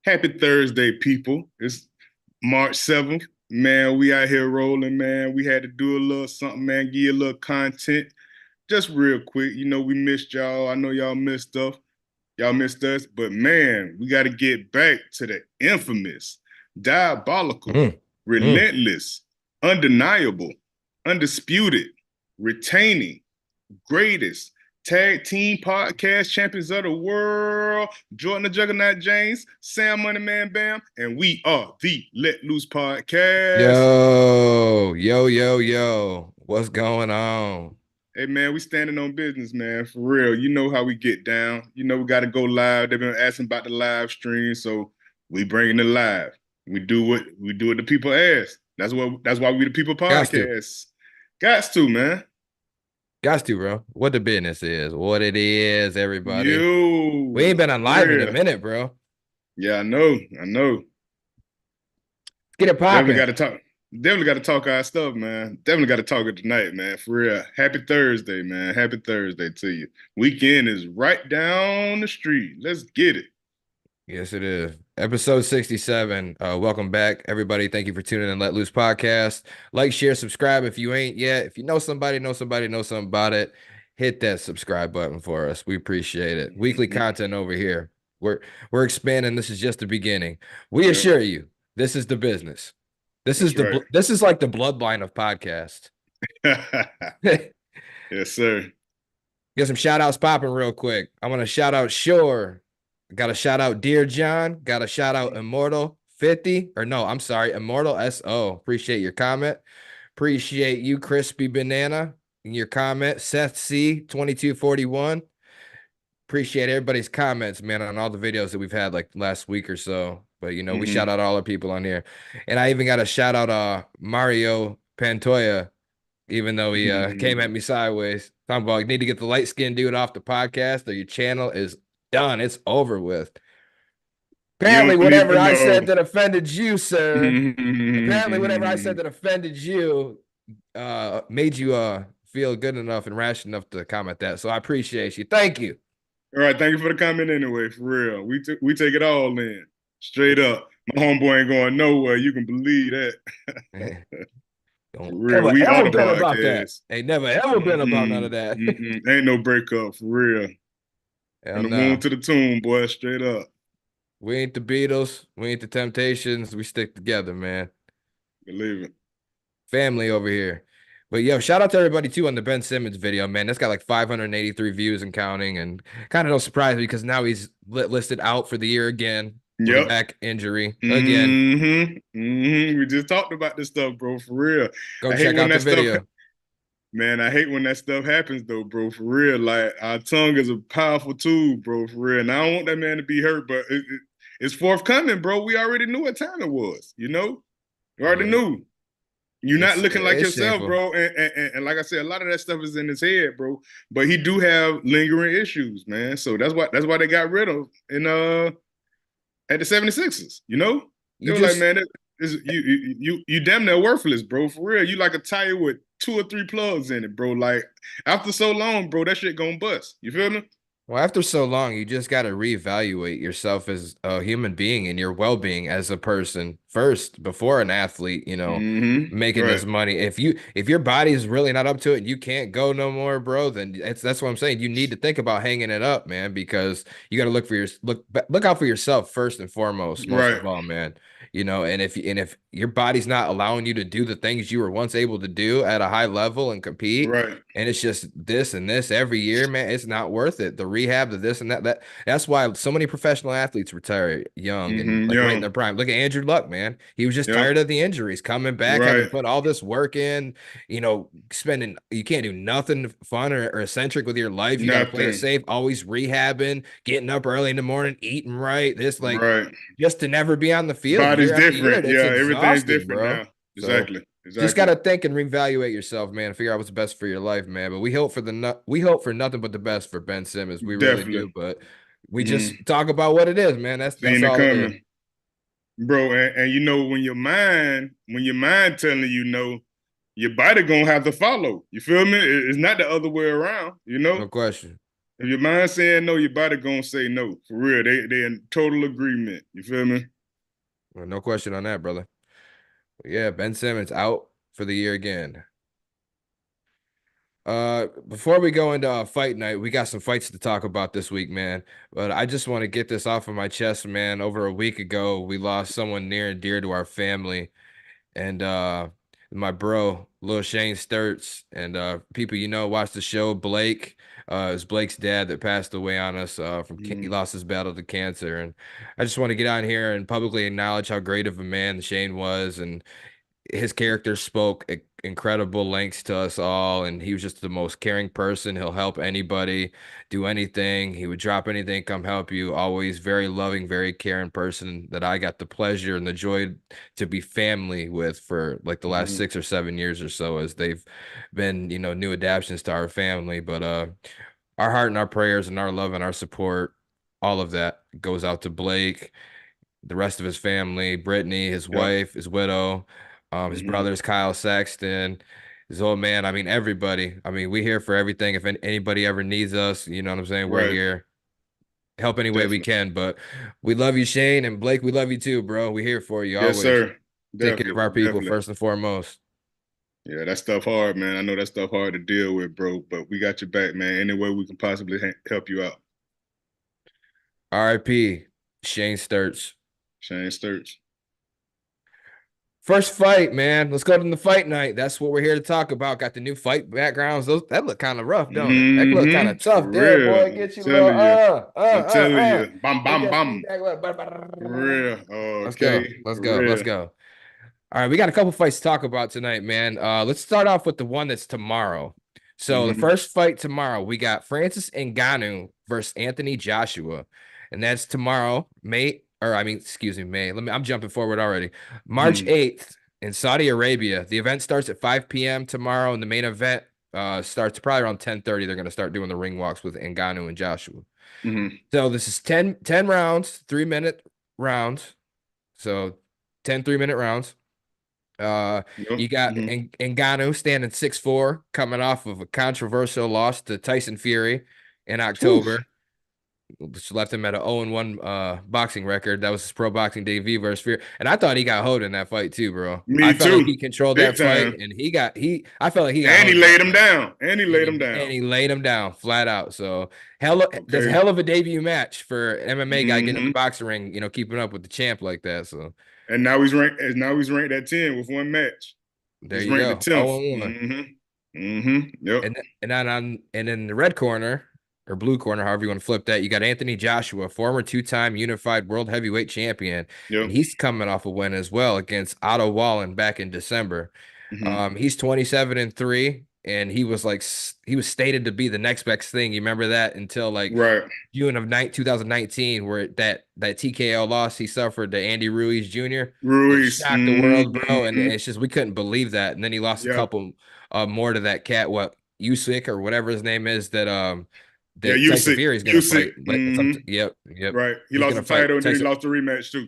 Happy Thursday, people. It's March 7th. Man, we out here rolling, man. We had to do a little something, man, give you a little content. Just real quick. We missed y'all. I know y'all missed stuff. Y'all missed us. But man, we got to get back to the infamous, diabolical, Mm, mm. relentless, undeniable, undisputed, retaining, greatest tag team podcast champions of the world, Jordan the Juggernaut James, Sam Moneyman Bam, and we are the Let Loose Podcast. Yo. What's going on? Hey man, we standing on business, man, for real. You know how we get down. We got to go live. They've been asking about the live stream, so we bringing it live. We do what the people ask. That's why we the people Got to. podcast. Gots to, man. Got to, bro. What the business is. What it is, everybody. We Yo, ain't been on for live in a real. minute, bro. Let's Yeah, I know. I know. get it Definitely popping. got to talk. Definitely got to talk our stuff, man. Definitely got to talk it tonight, man. For real. Happy Thursday, man. Happy Thursday to you. Weekend is right down the street. Let's get it. Yes, it is. Episode 67. Welcome back, everybody. Thank you for tuning in Let Loose Podcast. Like, share, subscribe if you ain't yet. If you know somebody, know something about it, hit that subscribe button for us. We appreciate it. Weekly Mhm. content over here. We're expanding. This is just the beginning. We Yep. assure you, this is the business. That's right. This is like the bloodline of podcast. Yes, sir. Get some shout outs popping real quick. I want to shout out Shore. Got to shout out Dear John. Got to shout out Immortal 50. Or no, I'm sorry, Immortal SO. Appreciate your comment. Appreciate you, Crispy Banana, in your comment. Seth C 2241. Appreciate everybody's comments, man, on all the videos that we've had like last week or so. But we shout Hmm. out all our people on here. And I even got to shout out Mario Pantoya, even though he came at me sideways. Talking about you need to get the light skinned dude off the podcast or your channel is done. It's over with. You Apparently, don't whatever even I know. said that offended you, sir. Apparently, whatever I said Mhm. that offended you made you feel good enough and rational enough to comment that. So I appreciate you. Thank you. All right, thank you for the comment anyway, for real. We take it all in. Straight up. My homeboy ain't going nowhere. You can believe that. For Don't real. ever, We are ever the been about that. podcast. Ain't never, ever been about none Mm-mm. of that. Mm-mm. Ain't no breakup, for real. Hell From the womb no. to the tomb, boy, straight up. We ain't the Beatles. We ain't the Temptations. We stick together, man. Believe it. Family over here. But yo, shout out to everybody too on the Ben Simmons video, man. That's got like 583 views and counting, and kind of no surprise because now he's listed out for the year again with a Yep. back injury again. We just talked about this stuff, bro, for real. Go I hate check when out the that stuff video. Man, I hate when that stuff happens though, bro. For real, like our tongue is a powerful tool, bro. For real, and I don't want that man to be hurt, but it's forthcoming, bro. We already knew what time it was. You already Yeah, knew. You're not looking like it's yourself, shameful. bro. And like I said, a lot of that stuff is in his head, bro. But he do have lingering issues, man. So that's why they got rid of in at the 76ers. They You were like, just man, you damn near worthless, bro. For real, you like a tire with two or three plugs in it, bro. Like after so long, bro, that shit gonna bust. You feel me? Well, after so long, you just got to reevaluate yourself as a human being and your well-being as a person first before an athlete, making Right, this money. If your body is really not up to it and you can't go no more, bro, then that's what I'm saying. You need to think about hanging it up, man, because you got to look out for yourself first and foremost, most right, of all, man. And if your body's not allowing you to do the things you were once able to do at a high level and compete, right, and it's just this and this every year, man. It's not worth it. The rehab, the this and that. That's why so many professional athletes retire young and like right in their young, prime. Look at Andrew Luck, man. He was just yep, tired of the injuries, coming back, having right, put all this work in. Spending. You can't do nothing fun or eccentric with your life. You got to play it nothing, safe. Always rehabbing, getting up early in the morning, eating right. This like right. just to never be on the field Body's year after year. different, It's yeah. Everything's exhausting, different bro. now. So Exactly, just got exactly, to think and reevaluate yourself, man. Figure out what's best for your life, man. But we hope for nothing but the best for Ben Simmons. We really do. definitely. But we Mm-hmm. just talk about what it is, man. That's Seeing it all it is. coming, bro. And when your mind telling you no, your body gonna have to follow. You feel me? It's not the other way around. No question. If your mind saying no, your body gonna say no. For real. They in total agreement. You feel me? Well, no question on that, brother. Yeah, Ben Simmons out for the year again. Before we go into fight night, we got some fights to talk about this week, man. But I just want to get this off of my chest, man. Over a week ago, we lost someone near and dear to our family, and my bro, Lil Shane Sturts, and people watch the show. Blake, it was Blake's dad that passed away on us he Mm-hmm. lost his battle to cancer, and I just want to get on here and publicly acknowledge how great of a man Shane was, and his character spoke incredible lengths to us all, and he was just the most caring person. He'll help anybody, do anything. He would drop anything, come help you. Always very loving, very caring person that I got the pleasure and the joy to be family with for like the last Mm-hmm. 6 or 7 years or so, as they've been, new adaptations to our family. But our heart and our prayers and our love and our support, all of that goes out to Blake, the rest of his family, Brittany, his Yep. wife, his widow, his Mm-hmm. brothers, Kyle Saxton, his old man. I mean, everybody. I mean, we here for everything. If anybody ever needs us, you know what I'm saying? We're Right. here. Help any way we Definitely. can. But we love you, Shane, and Blake. We love you too, bro. We here for you Yes, always. sir. Take care of Definitely. our people Definitely. first and foremost. Yeah, that stuff hard, man. I know that stuff hard to deal with, bro, but we got your back, man. Any way we can possibly help you out. R.I.P. Shane Sturts. Shane Sturts. First fight, man. Let's go to the fight night. That's what we're here to talk about. Got the new fight backgrounds. That look kind of rough, don't it? That look kind Mm-hmm. of For tough there, real. boy. I'm Get you a little telling you. I'm telling uh. you. Bam, Take bam, that speed bam. back. For real. Let's Okay. go. Let's For go. Let's real. go. All right, we got a couple fights to talk about tonight, man. Let's start off with the one that's tomorrow. So the Mm-hmm. first fight tomorrow, we got Francis Ngannou versus Anthony Joshua, and that's tomorrow, excuse me, May. I'm jumping forward already. March Mm-hmm. 8th in Saudi Arabia. The event starts at 5 p.m. tomorrow, and the main event starts probably around 10:30. They're going to start doing the ring walks with Ngannou and Joshua. Mm-hmm. So this is 10 rounds, 3-minute rounds. So 10 3-minute rounds. Yep. You got Mm-hmm. Ngannou standing 6'4", coming off of a controversial loss to Tyson Fury in Whew. October, which left him at an 0-1 boxing record. That was his pro boxing debut versus Fury. And I thought he got hoed in that fight too, bro. I Me felt like too. he controlled Big that fight, time. and I felt like he got And he hoed in that laid him fight. down. And he And laid him he down. and he laid him down flat out. So that's a Okay. hell of a debut match for an MMA guy getting in the Mm-hmm. boxing ring, keeping up with the champ like that. So And now he's ranked at 10 with one match. there He's you ranked the go. 10th. 0-1. Mm-hmm. Mm-hmm. Yep. And in the red corner or blue corner, however you want to flip that, you got Anthony Joshua, former two-time unified world heavyweight champion, and Yep. he's coming off a win as well against Otto Wallen back in December. Mm-hmm. He's 27-3, and he was stated to be the next best thing. You remember that until like Right. June of 2019, where that TKO loss he suffered to Andy Ruiz Jr. It Ruiz. shocked the world, bro, and Mm-hmm. it's just we couldn't believe that. And then he lost a Yep. couple more to that cat, what Usyk or whatever his name is Yeah, that Tyson Usyk. Fury is gonna Usyk. fight. Mm-hmm. Yep, yep. Right. He He's lost gonna the fight title and then he Tyson. lost the rematch too.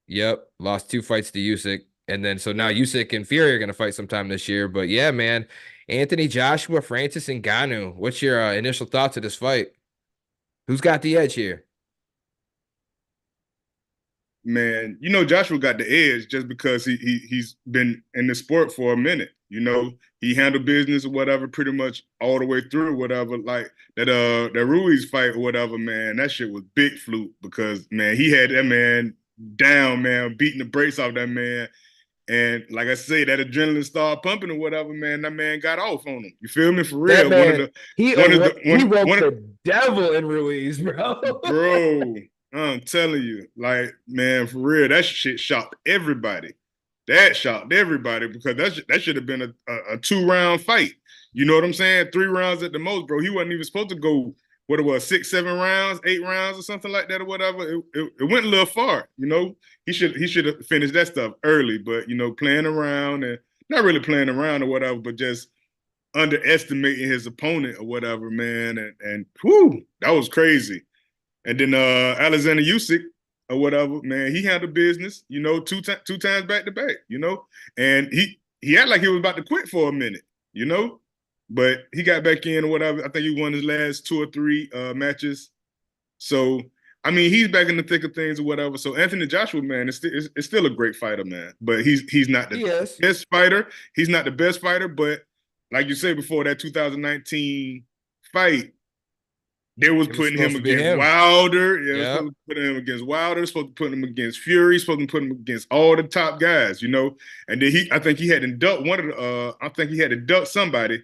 Yep, lost 2 fights to Usyk, and then so now Yep. Usyk and Fury are gonna fight sometime this year. But yeah, man, Anthony Joshua, Francis Ngannou. What's your initial thoughts of this fight? Who's got the edge here? Man, Joshua got the edge just because he's been in the sport for a minute. He handled business or whatever pretty much all the way through, whatever. Like that Ruiz fight or whatever, man, that shit was big fluke because man, he had that man down, man, beating the brakes off that man. And like I say, that adrenaline started pumping or whatever, man. That man got off on him. You feel me? For That real. man, he woke One of the devil in Ruiz, bro. bro. I'm telling you, like, man, for real, that shit shocked everybody. That shocked everybody because that should have been a 2-round fight. You know what I'm saying? 3 rounds at the most, bro. He wasn't even supposed to go what it was 6, 7 rounds, 8 rounds, or something like that, or whatever. It went a little far. He should have finished that stuff early, but playing around and not really playing around or whatever, but just underestimating his opponent or whatever, man. And whew, that was crazy. And then Alexander Usyk or whatever, man, he handled business, two times back to back, and he acted like he was about to quit for a minute, you know, but he got back in or whatever. I think he won his last 2 or 3 matches. So I mean, he's back in the thick of things or whatever. So Anthony Joshua, man, is still a great fighter, man. But he's not the He is. best fighter. He's not the best fighter. But like you said before, that 2019 fight, they was It was putting supposed him to be against him. Wilder. Yeah, was Yep. supposed to put him against Wilder. Supposed to put him against Fury. Supposed to put him against all the top guys, you know. And then I think he had to duck one of the. I think he had to duck somebody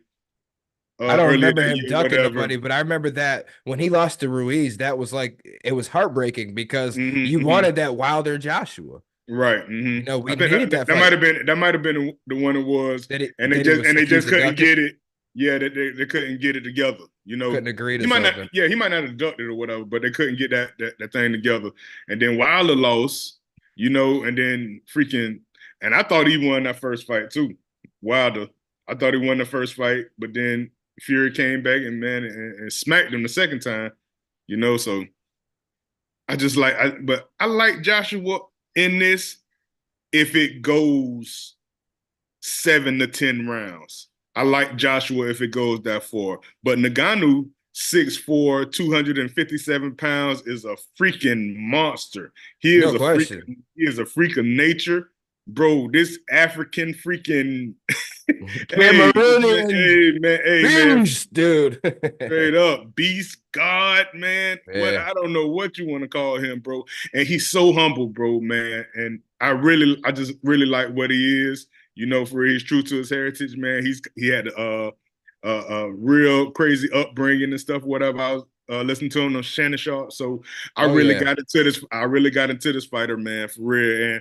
I don't earlier remember that him year, ducking whatever. nobody, but I remember that when he lost to Ruiz, that was like it was heartbreaking because you Hmm. wanted that Wilder Joshua. Right. You know, I we think needed that that might fight. have been the one it was, That he was and they just accused of couldn't ducking, get it. Yeah, they couldn't get it together. You know, couldn't agree he to might not. something. Yeah, he might not have ducked it or whatever, but they couldn't get that thing together. And then Wilder lost. You know, and then freaking, and I thought he won that first fight too. Wilder, I thought he won the first fight, but then Fury came back and man and smacked him the second time. You know, so but I like Joshua in this if it goes 7 to 10 rounds. I like Joshua if it goes that far. But Nagano, 6'4", 257 pounds, is a freaking monster. No question. He is a freak of nature. Bro, this African freaking Cameroonian hey man, beast, dude. straight up, beast, God, man. What Yeah. I don't know what you want to call him, bro. And he's so humble, bro, man. And I just really like what he is. You know, for he's true to his heritage, man. He had a real crazy upbringing and stuff. Whatever. I was listening to him on Shannon Sharp, so I Oh really yeah. got into this. I really got into this fighter, man, for real.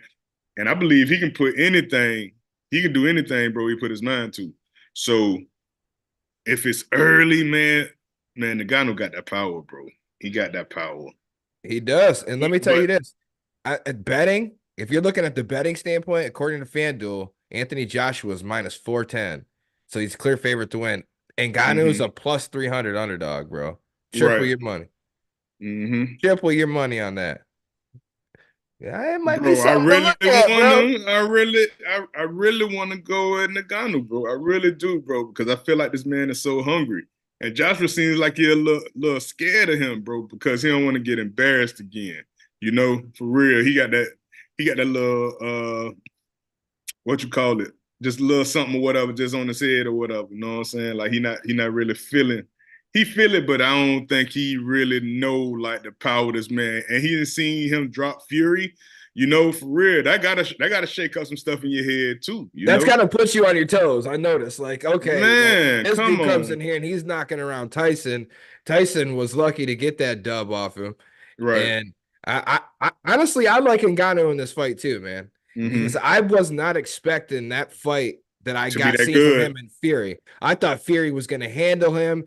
And I believe he can put anything. He can do anything, bro. He put his mind to. So if it's early, man, Nagano got that power, bro. He got that power. He does. And let me tell you But this. At betting, if you're looking at the betting standpoint, according to FanDuel, Anthony Joshua is minus 410. So he's clear favorite to win. And Ngannou is a plus 300 underdog, bro. Triple right. your money. Mm-hmm. Triple your money on that. Yeah, it might be Bro, something to look at, bro. I really want to go at Nagano, bro. I really do, bro, because I feel like this man is so hungry. And Joshua seems like he's a little scared of him, bro, because he don't want to get embarrassed again. You know, for real. He got that little what you call it, just a little something or whatever, just on his head or whatever. You know what I'm saying? Like he not really feeling. He feel it, but I don't think he really know like the power of this man. And he didn't seen him drop Fury. You know, for real, that gotta shake up some stuff in your head too. You That's know, kind of puts you on your toes. I noticed. Like, okay, like man, this come dude comes on, in here and he's knocking around Tyson. Tyson was lucky to get that dub off him. right? And I honestly, I like Ngannou in this fight too, man, because Mm-hmm. I was not expecting that fight that I To be got that seen from good, him in Fury. I thought Fury was going to handle him,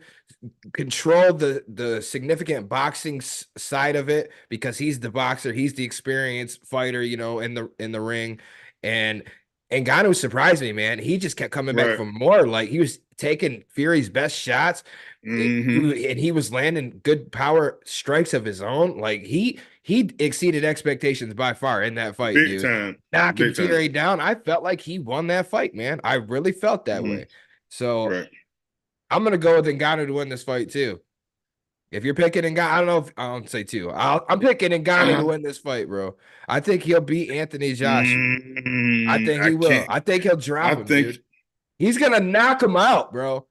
control the significant boxing side of it because he's the boxer, he's the experienced fighter, you know, in the ring, and Ngannou surprised me, man. He just kept coming back right? for more. Like he was taking Fury's best shots, Mm-hmm. and he was landing good power strikes of his own. Like he exceeded expectations by far in that fight, Big dude. time, Knocking big time. Fury down, I felt like he won that fight, man. I really felt that Mm-hmm. way. So Right. I'm gonna go with Ngannou to win this fight too. If you're picking Ngannou, I don't know if I don't say two. I'm picking Ngannou to win this fight, bro. I think he'll beat Anthony Joshua. I think I he will. can't. I think he'll drop I him, think, dude. He's gonna knock him out, bro.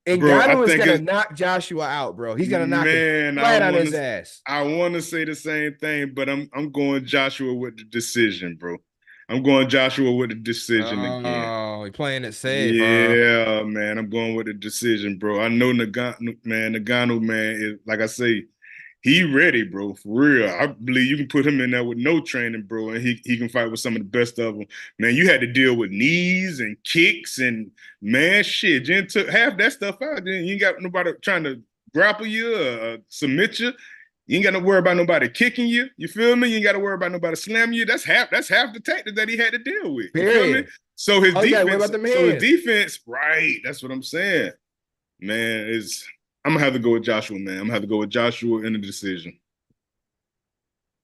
bro. I Ngannou is think gonna it's knock Joshua out, bro. He's gonna knock him man. flat on his ass. I want to say the same thing, but I'm going Joshua with the decision, bro. I'm going Joshua with the decision again. Oh, he playing it safe, huh? Yeah, man. I'm going with the decision, bro. I know Nagano, man, is like I say, he ready, bro, for real. I believe you can put him in there with no training, bro, and he can fight with some of the best of them. Man, you had to deal with knees and kicks and man, shit. Jen took half that stuff out. Then you ain't got nobody trying to grapple you, submit you. You ain't got to worry about nobody kicking you. You feel me? You ain't got to worry about nobody slamming you. That's half the tactic that he had to deal with. You feel me? Period. So his Oh, you gotta worry defense, about them hands. right? That's what I'm saying, man. Is I'm gonna have to go with Joshua, man. I'm gonna have to go with Joshua in the decision.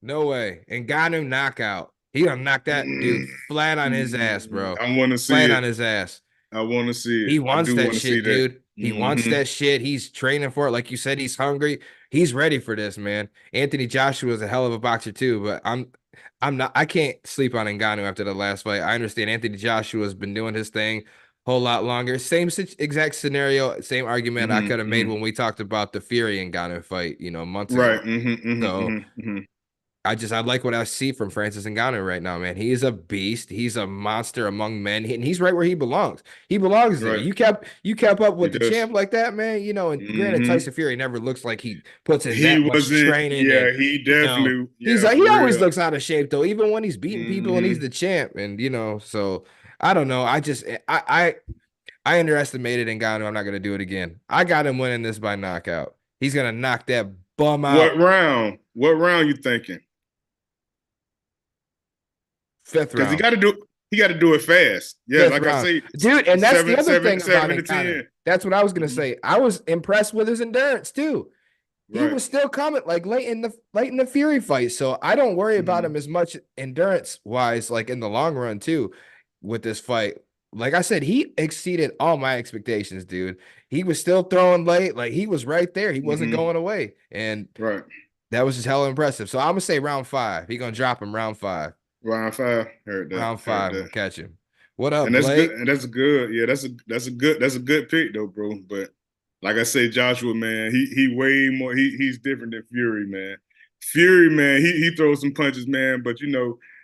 No way. Ngannou knockout. He gonna knock that dude flat on his ass, bro. I want to see Flat it. on his ass. I want to see it. He I wants do that want to see shit, that. dude. He wants Hmm. that shit. He's training for it. Like you said, he's hungry. He's ready for this, man. Anthony Joshua is a hell of a boxer too, but I'm not. I can't sleep on Ngannou after the last fight. I understand Anthony Joshua has been doing his thing a whole lot longer. Same exact scenario, same argument I Hmm. could have made Hmm. when we talked about the Fury Ngannou fight, months Right. ago. Hmm. Hmm. So Hmm. Hmm. I like what I see from Francis Ngannou right now, man. He is a beast. He's a monster among men, and he's right where he belongs. He belongs there. Right. You kept up He with the does. champ like that, man. And granted, Hmm. Tyson Fury never looks like he puts in He that much wasn't. training, Yeah. and He you know, definitely. he's Yeah. like For he always real. looks out of shape though, even when he's beating people and he's Hmm. the champ. And so I don't know. I underestimated Ngannou. I'm not gonna do it again. I got him winning this by knockout. He's gonna knock that bum What out round? What round you thinking? fifth Because he round. got to do. He got to do it fast. Yeah. Fifth Like I round, say, dude, and that's the seven, other seven, thing about 7 to 10. Ngannou. That's what I was gonna Mhm. say. I was impressed with his endurance too. He Right. was still coming like late in the Fury fight, so I don't worry about Hmm. him as much endurance wise, like in the long run too, with this fight. Like I said, he exceeded all my expectations, dude. He was still throwing late, like he was right there. He wasn't Hmm. going away, and Right. that was just hella impressive. So I'm gonna say round five. He gonna drop him round five. Round five. Heard that. Round Heard five, I'm that. gonna catch him. What up, And that's good. Blake? And that's good. Yeah, that's a good pick though, bro. But like I say, Joshua, man, he way more. He's different than Fury, man. Fury, man, he throws some punches, man. But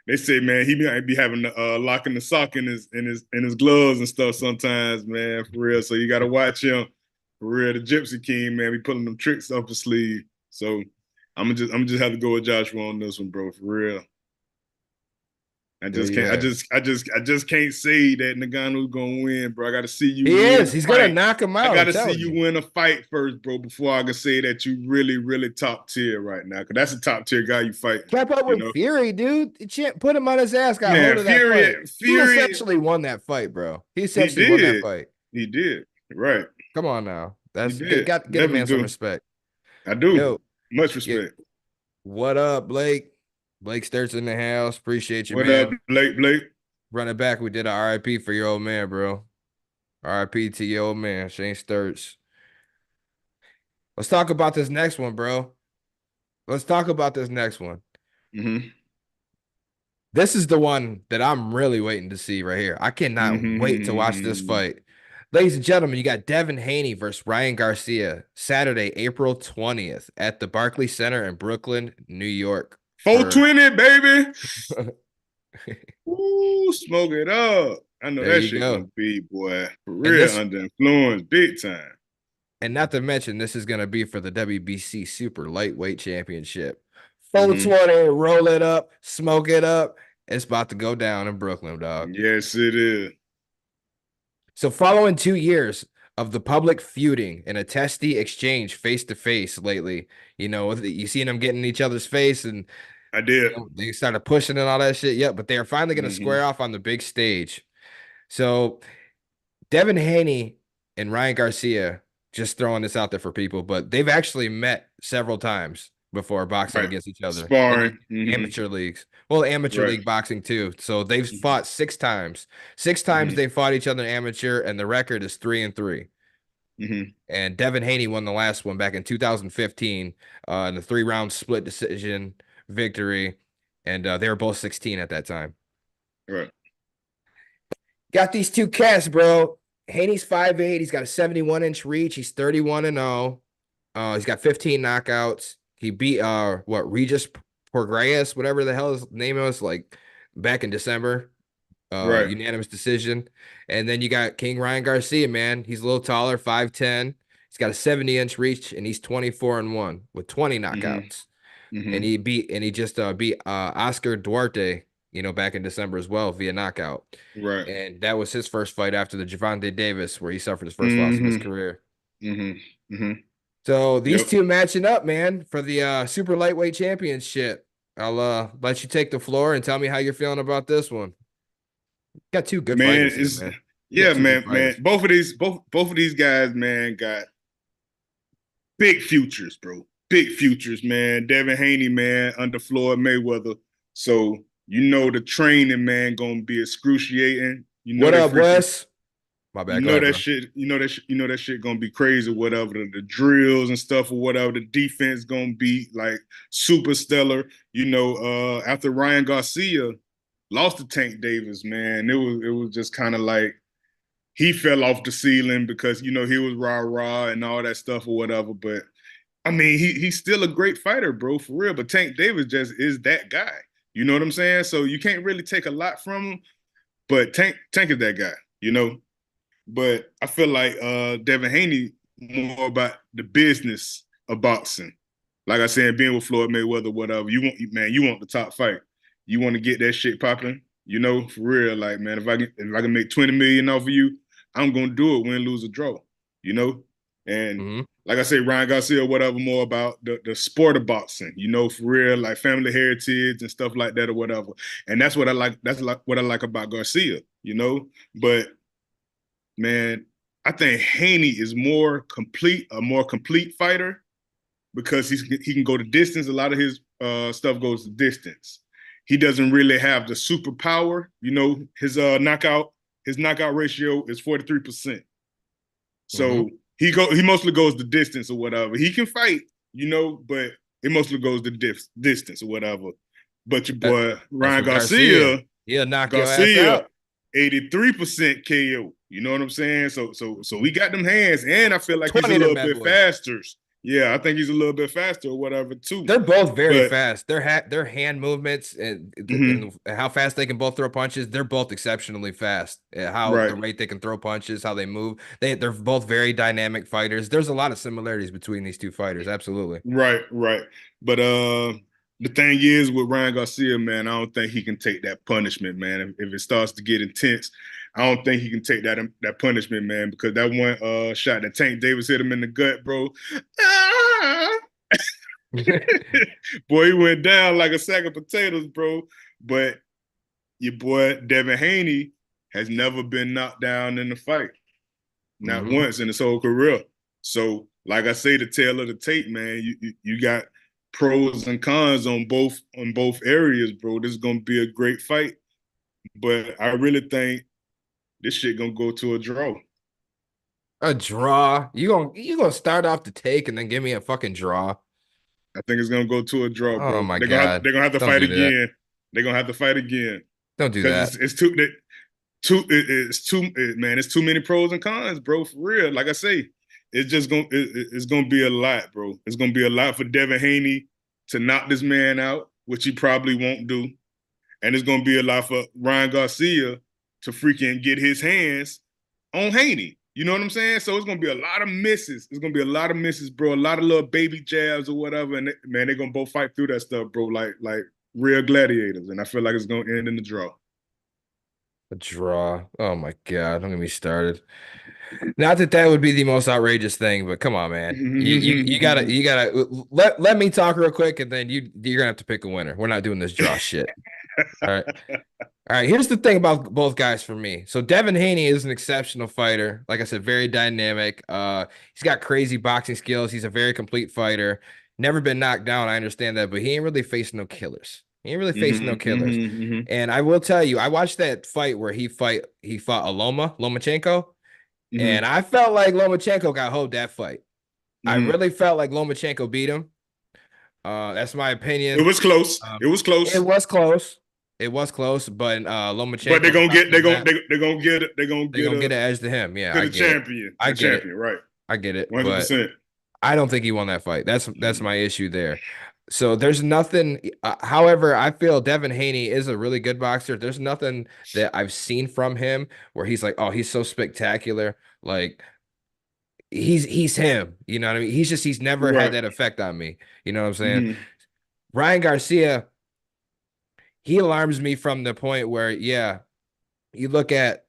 they say, man, he might be having the locking the sock in his gloves and stuff sometimes, man. For real. So you got to watch him. For real, the Gypsy King, man, be pulling them tricks up his sleeve. So I'm just have to go with Joshua on this one, bro. For real. I There just you can't. have it. I just can't say that Ngannou's gonna win, bro. I got to see you He win is. a He's gonna fight. knock him I out. got I'm to see telling you you. win a fight first, bro, before I can say that you really, really top tier right now. Cause that's a top tier guy you fighting. Kept up You with know, Fury, dude. The champ put him on his ass. Got man, hold of that fight. He Fury, essentially won that fight, bro. He he essentially won that did, fight. he did, right? Come on now. He That's get did, got get a definitely man some do. respect. I do, Yo, much yeah, respect. what up, Blake? Blake Sturts in the house. Appreciate you, What up, man. Blake? Blake? Running back, we did a RIP for your old man, bro. RIP to your old man, Shane Sturts. Let's talk about this next one, bro. Let's talk about this next one. Mm-hmm. This is the one that I'm really waiting to see right here. I cannot wait to watch this Mm-hmm. fight. Ladies and gentlemen, you got Devin Haney versus Ryan Garcia, Saturday, April 20th at the Barclays Center in Brooklyn, New York. For 420, baby. Ooh, smoke it up. I know there that you shit gonna go. be, boy, for And real this, under influence, big time. and not to mention, this is gonna be for the WBC Super Lightweight Championship. Hmm. 420, roll it up, smoke it up. It's about to go down in Brooklyn, dog. Yes, it is. So, following 2 years of the public feuding and a testy exchange face to face lately, you seen them getting in each other's face and I did. they started pushing and all that shit. Yep, but they are finally going to Hmm. square off on the big stage. So, Devin Haney and Ryan Garcia, just throwing this out there for people, but they've actually met several times before boxing Right. against each other in the Sparring. amateur leagues. Well, amateur Right. league boxing too. So they've Hmm. fought 6 times. Six times Hmm. they fought each other in amateur, and the record is 3-3. Hmm. And Devin Haney won the last one back in 2015 in the 3-round split decision victory. And they were both 16 at that time. Right. Got these two cats, bro. Haney's 5'8". He's got a 71-inch reach. He's 31-0. He's got 15 knockouts. He beat Regis Prograis, whatever the hell his name was, like back in December. Right. Unanimous decision. And then you got King Ryan Garcia, man. He's a little taller, 5'10". He's got a 70-inch reach, and he's 24-1 with 20 Hmm. knockouts. Hmm. And he just beat Oscar Duarte, back in December as well via knockout. Right. And that was his first fight after the Javante Davis, where he suffered his first loss of his Hmm. career. Hmm. Hmm. So these Yep. two matching up, man, for the super lightweight championship. I'll let you take the floor and tell me how you're feeling about this one. Got two good Man, fighters here, it's man. You got yeah, two good man. fighters. Both of these guys, man, got big futures, bro. Big futures, man. Devin Haney, man, under Floyd Mayweather. So the training, man, gonna be excruciating. What They up, freaking Wes? My You bad. Go know ahead, that bro. shit. You know that shit gonna be crazy. Whatever the drills and stuff, or whatever the defense gonna be like super stellar. You know, after Ryan Garcia lost to Tank Davis, man, it was just kind of like he fell off the ceiling because you know he was rah rah and all that stuff or whatever. But I mean, he's still a great fighter, bro, for real. But Tank Davis just is that guy. You know what I'm saying? So you can't really take a lot from him. But Tank is that guy. You know. But I feel like Devin Haney more about the business of boxing. Like I said, being with Floyd Mayweather, whatever. You want the top fight. You want to get that shit popping. You know, for real. Like, man, if I can make 20 million off of you, I'm gonna do it, win, lose, or draw. You know? And Hmm. like I say, Ryan Garcia, whatever, more about the sport of boxing, you know, for real, like family heritage and stuff like that or whatever. And that's what I like. That's like what I like about Garcia, you know. But man, I think Haney is a more complete fighter because he can go the distance. A lot of his stuff goes the distance. He doesn't really have the superpower. You know, his knockout ratio is 43%. Hmm. So he mostly goes the distance or whatever. He can fight, you know, but it mostly goes the distance or whatever. But your That, boy that's Ryan what Garcia. Garcia, He'll knock your ass Garcia, out. 83% KO. You know what I'm saying? So we got them hands, and I feel like he's a 20 them little bad bit boys. faster. Yeah, I think he's a little bit faster or whatever too. They're both very But fast. Their hand movements mhm, and how fast they can both throw punches. They're both exceptionally fast. How the right, rate they can throw punches, how they move. They're both very dynamic fighters. There's a lot of similarities between these two fighters. Absolutely. right. But the thing is with Ryan Garcia, man, I don't think he can take that punishment, man. If it starts to get intense, I don't think he can take that punishment, man, because that one shot that Tank Davis hit him in the gut, bro. Ah! Boy, he went down like a sack of potatoes, bro. But your boy Devin Haney has never been knocked down in a fight, not Hmm. once in his whole career. So, like I say, the tail of the tape, man. You got pros and cons on both areas, bro. This is gonna be a great fight, but I really think this shit gonna go to a draw. A draw. You gonna start off the take and then give me a fucking draw. I think it's gonna go to a draw, Oh bro. my God. They're gonna have to Don't fight do that. again. They're gonna have to fight again Don't do because that. it's too many pros and cons, bro. For real. Like I say, it's gonna be a lot, bro. It's gonna be a lot for Devin Haney to knock this man out, which he probably won't do, and it's gonna be a lot for Ryan Garcia to freaking get his hands on Haney. You know what I'm saying? So it's gonna be a lot of misses. It's gonna be a lot of misses, bro. A lot of little baby jabs or whatever, and man, they're gonna both fight through that stuff, bro. Like real gladiators, and I feel like it's gonna end in the draw. A draw. Oh my God. Don't get me started. Not that that would be the most outrageous thing, but come on, man. You gotta let me talk real quick, and then you're gonna have to pick a winner. We're not doing this draw shit. All right. All right. Here's the thing about both guys for me. So Devin Haney is an exceptional fighter. Like I said, very dynamic. He's got crazy boxing skills. He's a very complete fighter. Never been knocked down. I understand that, but he ain't really faced no killers. He ain't really faced no killers. And I will tell you, I watched that fight where he fought Lomachenko. And I felt like Lomachenko got hold that fight. I really felt like Lomachenko beat him. That's my It opinion. was close. Um, It was it close. was close. It was close, but But Lomachenko, on top of that, they're gonna they're get gonna get an edge to him. Yeah, to I the get it. champion. I The get it. champion, right. I get it. But 100%. I don't think he won that fight. That's my issue there. So there's nothing. However, I feel Devin Haney is a really good boxer. There's nothing that I've seen from him where he's like, oh, he's so spectacular. Like he's him. You know what I mean? He's never had Right. that effect on me. You know what I'm saying? Mm-hmm. Ryan Garcia, he alarms me from the point where, yeah, you look at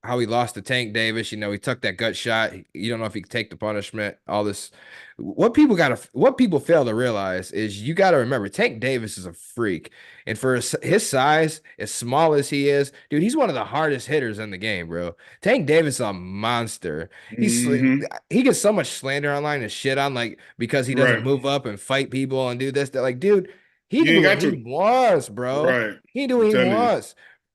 how he lost to Tank Davis. You know, he took that gut shot. You don't know if he could take the punishment. All this, what people fail to realize is you got to remember Tank Davis is a freak, and for his size, as small as he is, dude, he's one of the hardest hitters in the game, bro. Tank Davis is a monster. Mm-hmm. He gets so much slander online and shit on like because he doesn't Right. move up and fight people and do this. That like, dude, he You can ain't do what got he to. wants, bro. Right. He can do I'm what he telling you. wants.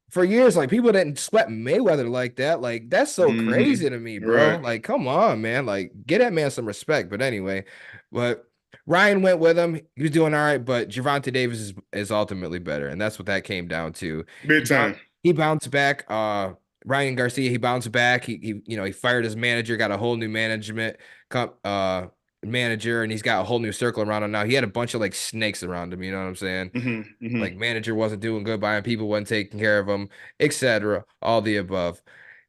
for years, like people didn't sweat Mayweather like that. Like that's so Hmm. crazy to me, bro. Right. Like, come on, man. Like, get that man some respect. But anyway, but Ryan went with him. He was doing all right, but Gervonta Davis is ultimately better, and that's what that came down to. Big time. He bounced back. Ryan Garcia, he bounced back. He fired his manager, got a whole new management manager, and he's got a whole new circle around him now. He had a bunch of like snakes around him. You know what I'm saying? Hmm. Hmm. Like manager wasn't doing good by him, people wasn't taking care of him, etc. All the above.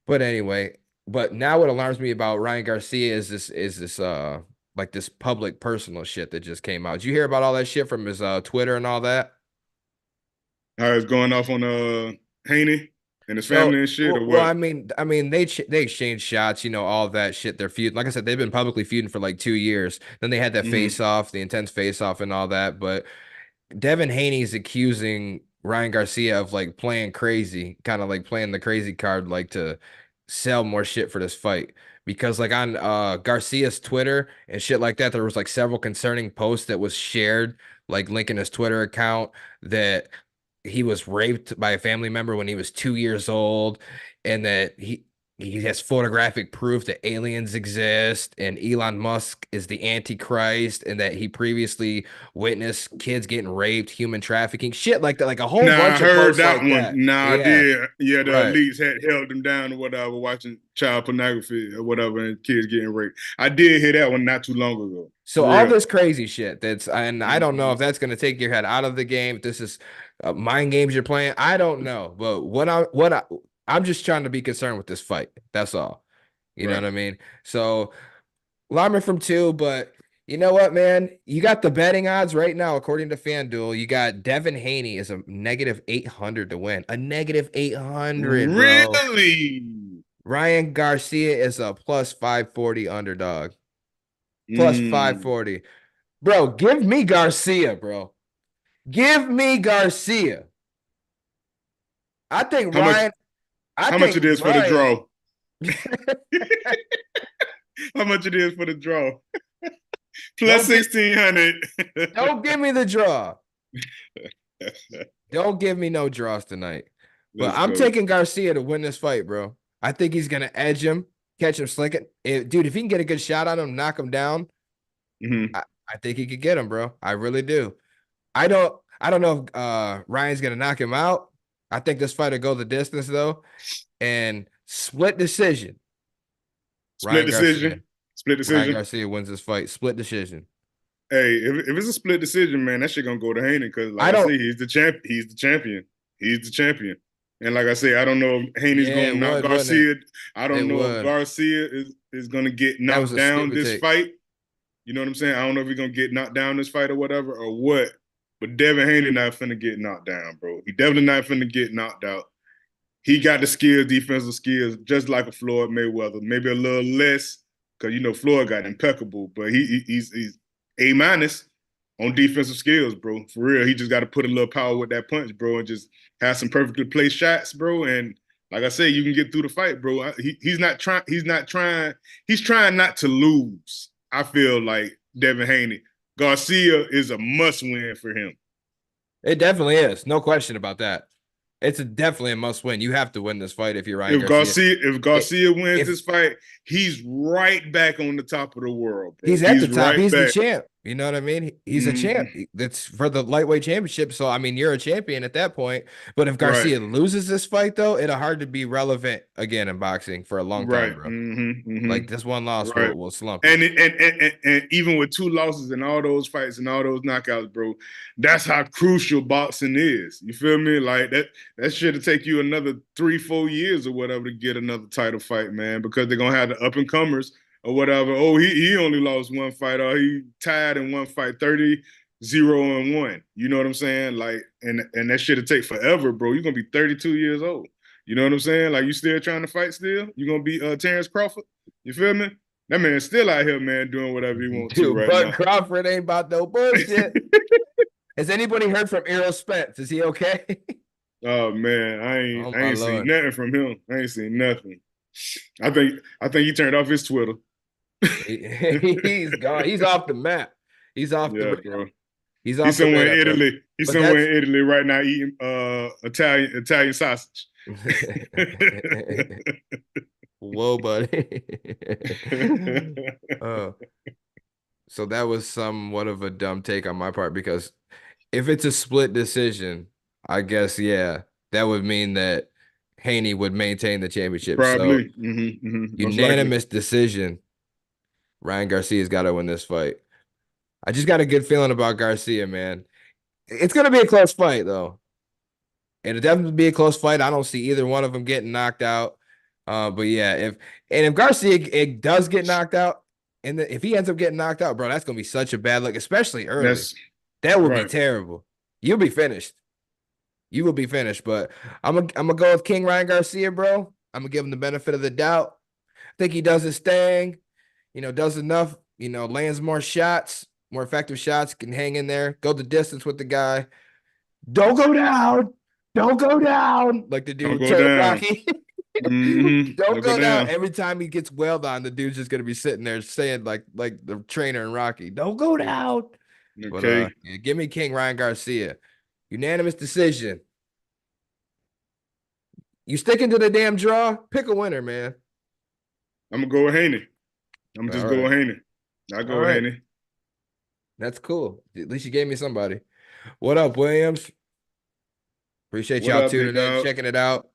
But anyway, but now what alarms me about Ryan Garcia is this like this public personal shit that just came out. Did you hear about all that shit from his Twitter and all that? How it's going off on Haney and his So, family and shit, well, or well, what? they exchange shots, all of that shit. They're feud. Like I said, they've been publicly feuding for like 2 years. Then they had that Hmm. face off, the intense face off, and all that. But Devin Haney's accusing Ryan Garcia of like playing crazy, kind of like playing the crazy card, like to sell more shit for this fight. Because like on Garcia's Twitter and shit like that, there was like several concerning posts that was shared, like linking his Twitter account that he was raped by a family member when he was 2 years old, and that he has photographic proof that aliens exist and Elon Musk is the Antichrist, and that he previously witnessed kids getting raped, human trafficking, shit like that, like a whole Nah, I bunch of heard posts that like one. that. Nah, I Yeah, did. Yeah, the right. elites had held them down or whatever, watching child pornography or whatever, and kids getting raped. I did hear that one not too long ago. So For all real. this crazy shit and I don't know Hmm. if that's going to take your head out of the game. If this is mind games you're playing, I don't know. But I'm just trying to be concerned with this fight. That's all. You know Right. what I mean? So lineman from two, but you know what, man? You got the betting odds right now, according to FanDuel. You got Devin Haney is a negative 800 to win. A negative 800, bro. Really? Ryan Garcia is a plus 540 underdog. Plus Mm. 540. Bro, give me Garcia, bro. Give me Garcia. I think How much? Ryan, I How much think it is for the Ryan, draw? How much it is for the draw? Plus don't get 1,600. don't give me the draw. Don't give me no draws tonight. But Let's I'm go. taking Garcia to win this fight, bro. I think he's gonna edge him, catch him slinking. Dude, if he can get a good shot on him, knock him down, Hmm. I think he could get him, bro. I really do. I don't know if Ryan's gonna knock him out. I think this fight will go the distance though. And split decision. Split Ryan Garcia. decision. Split Ryan decision. Garcia wins this fight. Split decision. Hey, if it's a split decision, man, that shit gonna go to Haney because, like I I don't. say, he's the champ. He's the champion. He's the champion. And like I say, I don't know if Haney's Yeah, gonna it knock would, wouldn't it? Garcia. I It don't know if would. Garcia is gonna get That was knocked a down stupid this take. fight. You know what I'm saying? I don't know if he's gonna get knocked down this fight or whatever or what. But Devin Haney not finna get knocked down, bro. He definitely not finna get knocked out. He got the skills, defensive skills, just like a Floyd Mayweather. Maybe a little less, because Floyd got impeccable, but he's A minus on defensive skills, bro. For real, he just got to put a little power with that punch, bro, and just have some perfectly placed shots, bro. And like I say, you can get through the fight, bro. He's not trying. He's not trying. He's trying not to lose. I feel like Devin Haney. Garcia is a must win for him. It definitely is. No question about that. Definitely a must win. You have to win this fight if you're Ryan If Garcia. Garcia if It, Garcia wins if this fight, he's right back on the top of the world, bro. he's at the He's top, right he's the back. champ. You know what I mean? He's a champ. Mm-hmm. That's for the lightweight championship. So I mean, you're a champion at that point. But if Right. Garcia loses this fight, though, it'll hard to be relevant again in boxing for a long time, Right. bro. Mm-hmm. Like Mm-hmm. this one loss Right. will slump you. And even with two losses and all those fights and all those knockouts, bro, that's how crucial boxing is. You feel me? Like that should take you another 3-4 years or whatever to get another title fight, man, because they're gonna have the up and comers or whatever. Oh, he only lost one fight, or he tied in one fight, 30-0-1. You know what I'm saying? Like, and that shit'll take forever, bro. You're gonna be 32 years old. You know what I'm saying? Like, you still trying to fight still? You're gonna be Terrence Crawford. You feel me? That man's still out here, man, doing whatever he wants to Dude, right Bud now. Crawford ain't about no bullshit. Has anybody heard from Errol Spence? Is he okay? Oh man, I Oh ain't I my ain't seen lord. nothing from him. I ain't seen nothing. I think he turned off his Twitter. He's gone. He's off the map. He's off the Yeah, radar. bro. He's He's off the somewhere in radar, bro. Italy. He's But somewhere that's in Italy right now eating Italian sausage. Whoa, buddy. uh, so that was somewhat of a dumb take on my part because if it's a split decision, I guess, yeah, that would mean that Haney would maintain the championship. So Probably. Most likely. unanimous decision. Ryan Garcia's got to win this fight. I just got a good feeling about Garcia, man. It's going to be a close fight, though. It'll definitely be a close fight. I don't see either one of them getting knocked out. But yeah, if Garcia it does get knocked out, and if he ends up getting knocked out, bro, that's gonna be such a bad look, especially early. That's That would be right. terrible. You'll be finished. You will be finished. But I'm gonna go with King Ryan Garcia, bro. I'm gonna give him the benefit of the doubt. I think he does his thing. Does enough. Lands more shots, more effective shots. Can hang in there, go the distance with the guy. Don't go down. Don't go down. Like the Don't dude go Terry down. Rocky. Don't Don't go go down. down. Every time he gets wailed on, the dude's just gonna be sitting there saying like the trainer in Rocky, don't go down. But Okay. yeah, give me King Ryan Garcia. Unanimous decision. You sticking to the damn draw? Pick a winner, man. I'm gonna go with Haney. I'm gonna All just go right. with Haney. I All go with right. Haney. That's cool. At least you gave me somebody. What up, Williams? Appreciate What y'all up, big tuning in, dog? checking it out.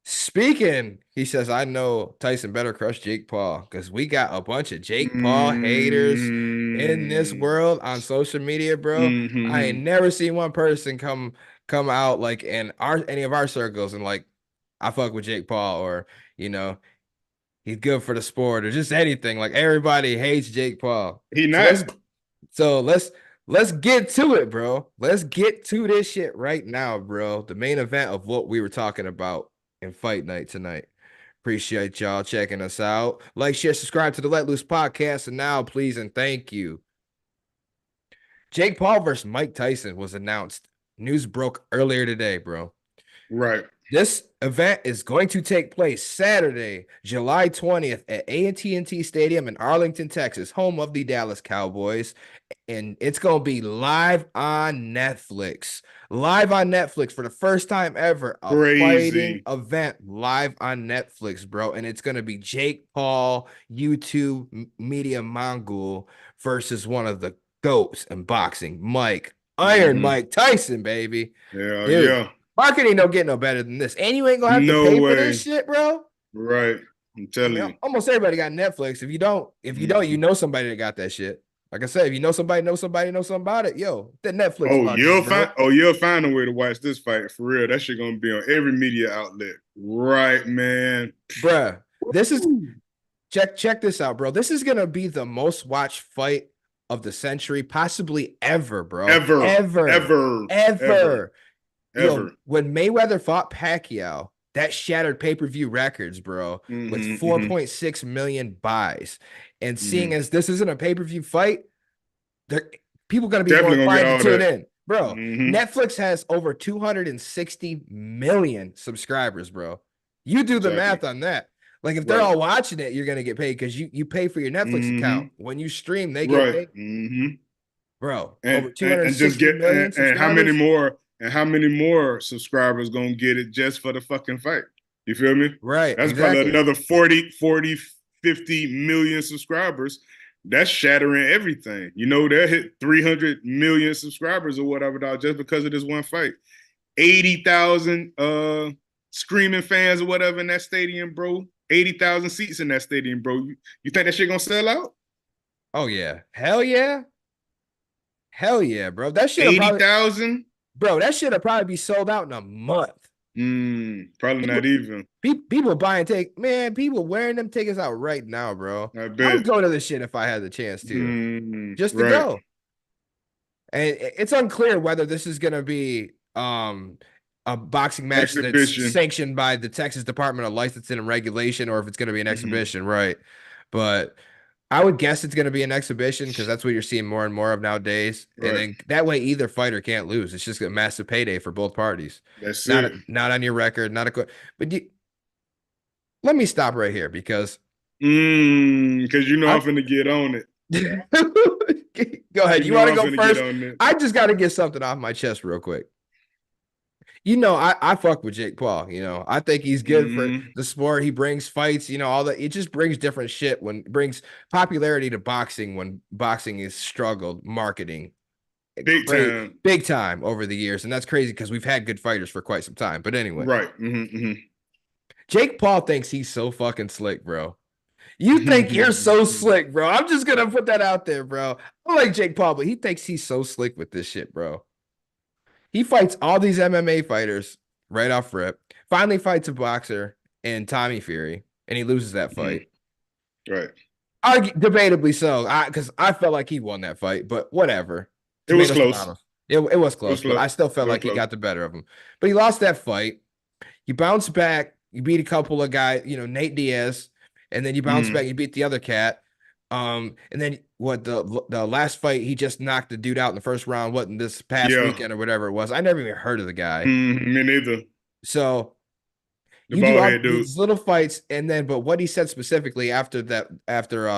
Speaking, he says, I know Tyson better crush Jake Paul because we got a bunch of Jake Paul haters in this Mm-hmm. world on social media, bro. I ain't Mm-hmm. never seen one person come out like in any of our circles and like I fuck with Jake Paul or you know he's good for the sport or just anything. Like everybody hates Jake Paul. He So not. let's get to it, bro. Let's get to this shit right now, bro. The main event of what we were talking about in fight night tonight. Appreciate y'all checking us out. Like, share, subscribe to the Let Loose podcast. And now, please and thank you. Jake Paul versus Mike Tyson was announced. News broke earlier today, bro. Right. This event is going to take place Saturday, July 20th at AT&T Stadium in Arlington, Texas, home of the Dallas Cowboys. And it's going to be live on Netflix. Live on Netflix for the first time ever. A fighting Crazy. event live on Netflix, bro. And it's going to be Jake Paul, YouTube media Mongol versus one of the GOATs in boxing, Iron Mm-hmm. Mike Tyson, baby. Yeah, Dude, yeah. marketing don't get no better than this. And you ain't gonna have to No pay for this way. shit, bro. Right. I'm I telling mean, you. almost everybody got Netflix. If you don't, you Mhm. know somebody that got that shit. Like I said, if you know somebody, know something about it, yo, the Netflix Oh, watches, bro. you'll find a way to watch this fight for real. That shit gonna be on every media outlet. Right, man. Bruh. This is Woo. check this out, bro. This is gonna be the most watched fight of the century, possibly ever, bro. Ever, Ever, ever, ever, ever. Yo, ever. when Mayweather fought Pacquiao, that shattered pay-per-view records, bro, with Mm-hmm, mm-hmm, 4.6 million buys. And seeing mm-hmm. as this isn't a pay-per-view fight, there people gonna be more Definitely gonna get inclined to all tune that. in. Bro, Mm-hmm. Netflix has over 260 million subscribers, bro. You do the Exactly. math on that. Like if they're Right. all watching it, you're gonna get paid because you pay for your Netflix account. Mm-hmm. When you stream, they get Right. paid. Mm-hmm. Bro, And, over and just 260 get million and how many subscribers. more subscribers gonna get it just for the fucking fight? You feel me? Right, That's probably exactly. another 50 million subscribers. That's shattering everything. They'll hit 300 million subscribers or whatever, dog, just because of this one fight. 80,000 screaming fans or whatever in that stadium, bro. 80,000 seats in that stadium, bro. You think that shit gonna sell out? Oh yeah. Hell yeah. Hell yeah, bro. 80,000? That shit'll probably be sold out in a month. Probably People, not even. people buying people wearing them tickets out right now, bro. I I would bet. go to this shit if I had the chance to, just to Right. go. And it's unclear whether this is gonna be a boxing match that's Exhibition. sanctioned by the Texas Department of Licensing and Regulation, or if it's gonna be an exhibition, right? But I would guess it's going to be an exhibition because that's what you're seeing more and more of nowadays. And Right. then that way, either fighter can't lose. It's just a massive payday for both parties. That's Not it. not on your record, not a. But let me stop right here because Because I'm I. finna get on it. Go ahead. You want to I'm go finna get first? on it. I just got to get something off my chest real quick. I fuck with Jake Paul. I think he's good for Hmm. the sport. He brings fights, all that. It just brings different shit when it brings popularity to boxing when boxing is struggled marketing Big great time. big time over the years. And that's crazy because we've had good fighters for quite some time. But anyway, Right. Hmm. Jake Paul thinks he's so fucking slick, bro. You think you're so Hmm. slick, bro. I'm just gonna put that out there, bro. I like Jake Paul, but he thinks he's so slick with this shit, bro. He fights all these MMA fighters right off rip. Finally fights a boxer and Tommy Fury, and he loses that fight. Right. Debatably so, because I felt like he won that fight, but whatever. It was Tomatoes, close. tomatoes. It was It was close, but close. I still It felt was like he close. got the better of him. But he lost that fight. You bounce back. You beat a couple of guys, Nate Diaz, and then you bounce back. Mm. You beat the other cat. And then what the last fight he just knocked the dude out in the first round. What in this past Yeah. weekend or whatever it was. I never even heard of the guy. Me neither. So The you do bald all head dude. these little fights, and then but what he said specifically after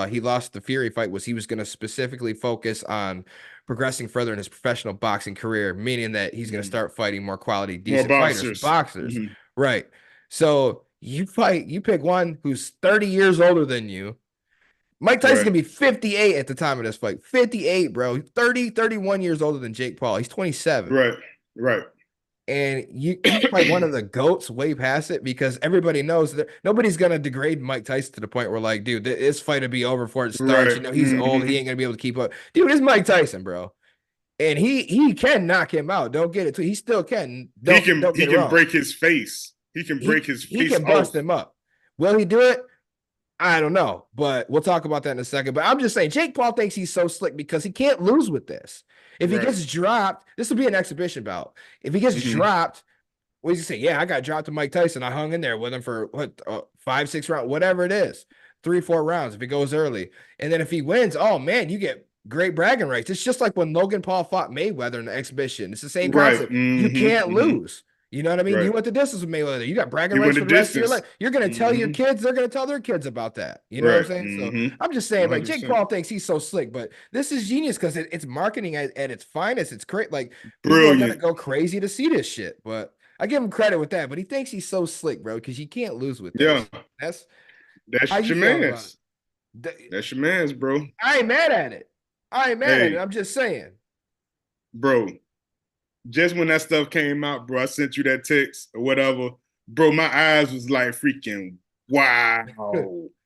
he lost the Fury fight was he was going to specifically focus on progressing further in his professional boxing career, meaning that he's going to Mm. start fighting more quality, More decent fighters, boxers. boxers, Hmm. right? So you pick one who's 30 years older than you. Mike Tyson's Right. gonna be 58 at the time of this fight. 58, bro. 31 years older than Jake Paul. He's 27. Right. Right. And you fight one of the goats way past it because everybody knows that nobody's gonna degrade Mike Tyson to the point where like, dude, this fight will be over before it starts. Right. He's old. He Hmm. ain't gonna be able to keep up. Dude, it's Mike Tyson, bro. And he can knock him out. Don't get it too. He still can. He Don't he get it can wrong. break his face. He can break his He face can off. bust him up. Will he do it? I don't know, but we'll talk about that in a second. But I'm just saying, Jake Paul thinks he's so slick because he can't lose with this. If he Right. gets dropped, this will be an exhibition bout. If he gets Hmm. dropped, what does he say? Yeah, I got dropped to Mike Tyson. I hung in there with him for what 5, 6 rounds, whatever it is, 3, 4 rounds if it goes early. And then if he wins, oh man, you get great bragging rights. It's just like when Logan Paul fought Mayweather in the exhibition. It's the same Right. concept. You can't Hmm. lose. You know what I mean? You Right. went the distance with Mayweather. You got bragging He went rights the for the rest of your life. distance. You're gonna tell your Hmm. kids, they're gonna tell their kids about that. You know what I'm Right. saying? So Hmm. I'm just saying, like Jake 100%. Paul thinks he's so slick, but this is genius because it's marketing at its finest. It's great. Like people are gonna Brilliant. go crazy to see this shit. But I give him credit with that. But he thinks he's so slick, bro, because you can't lose with that Yeah. shit. That's how That's you your feeling about man's. it. That's your man's, bro. I ain't mad at it. I ain't mad at it. Hey, I'm just saying. bro. Just when that stuff came out, bro, I sent you that text or whatever. Bro, my eyes was like freaking wow.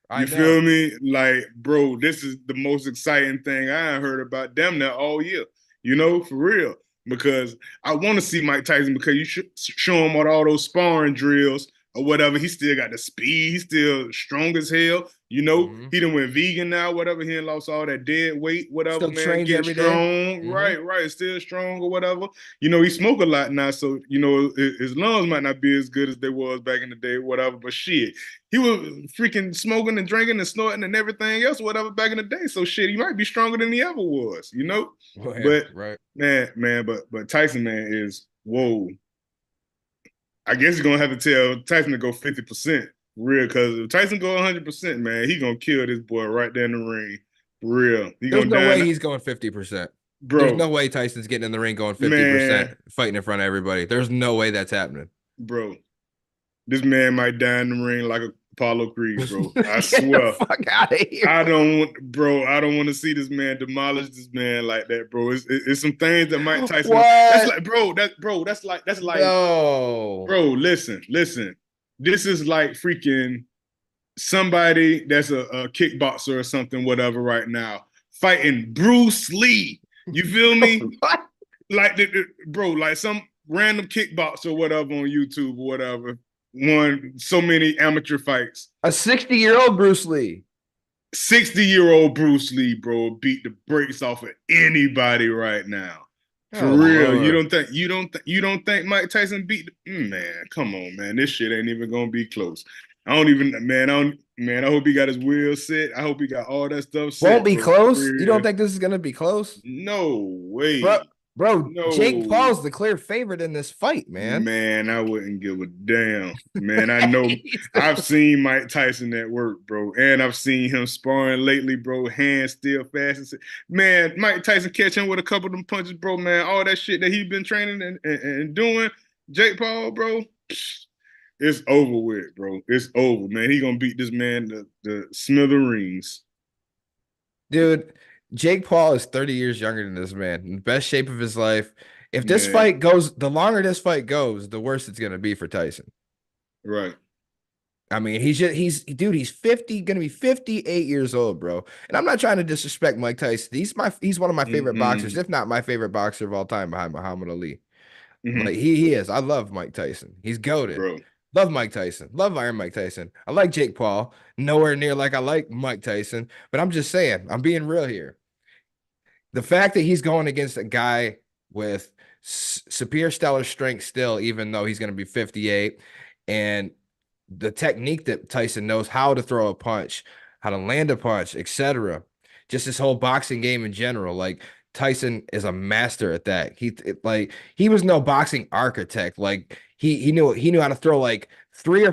I You feel know. me? Like, bro, this is the most exciting thing I heard about them now all year. For real. Because I want to see Mike Tyson because you should show him all those sparring drills or whatever. He still got the speed. He's still strong as hell. Mhm. He done went vegan now, whatever. He done lost all that dead weight, whatever, Still man. trains Getting every day. strong. Mhm. Right. Still strong or whatever. He smoke a lot now, so his lungs might not be as good as they was back in the day, whatever. But shit, he was freaking smoking and drinking and snorting and everything else, whatever, back in the day. So shit, he might be stronger than he ever was. Well, yeah, But right. man, but Tyson, man, is whoa. I guess you're gonna have to tell Tyson to go 50%, real, because if Tyson go 100%, man, he gonna kill this boy right there in the ring, for real. He There's gonna no die, way he's going 50%. There's bro, no way Tyson's getting in the ring going 50%, man, fighting in front of everybody. There's no way that's happening. bro. This man might die in the ring like Apollo Creed, bro. I Get the swear. fuck out of here. I don't want, bro. I don't want to see this man demolish this man like that, bro. It's some things that Mike Tyson. That's What? like, bro. That's like, No. bro. Listen. This is like freaking somebody that's a kickboxer or something, whatever, right now, fighting Bruce Lee. You feel me? What? Like, bro, like some random kickboxer or whatever on YouTube or whatever won so many amateur fights. A 60-year-old Bruce Lee. 60-year-old Bruce Lee, bro, beat the brakes off of anybody right now. For Oh real, Lord. you don't think Mike Tyson beat man? Come on, man, this shit ain't even gonna be close. I don't even, man. I hope he got his wheel set. I hope he got all that stuff Won't set, be bro. For close. You don't real. think this is gonna be close? No Bro, way. Jake No, Paul's the clear favorite in this fight, man. man, I wouldn't give a damn. Man, I know I've seen Mike Tyson at work, bro, and I've seen him sparring lately, bro. Hands still fast. Man, Mike Tyson catch him with a couple of them punches, bro. Man, all that shit that he's been training and doing. Jake Paul, bro, it's over with, bro. It's over, man. He gonna beat this man the smithereens, Dude, Jake Paul is 30 years younger than this man, in the best shape of his life. If this man. fight goes, the longer this fight goes, the worse it's gonna be for Tyson. Right. I mean, he's 50, gonna be 58 years old, bro. And I'm not trying to disrespect Mike Tyson. He's one of my favorite boxers, Mm-mm, if not my favorite boxer of all time behind Muhammad Ali. mm-hmm, Like he is. I love Mike Tyson. He's goated. bro. Love Mike Tyson. Love Iron Mike Tyson. I like Jake Paul. Nowhere near like I like Mike Tyson. But I'm just saying, I'm being real here. The fact that he's going against a guy with superior stellar strength still, even though he's going to be 58, and the technique that Tyson knows how to throw a punch, how to land a punch, etc. Just his whole boxing game in general. Like Tyson is a master at that. Like he was no boxing architect. Like he knew how to throw like three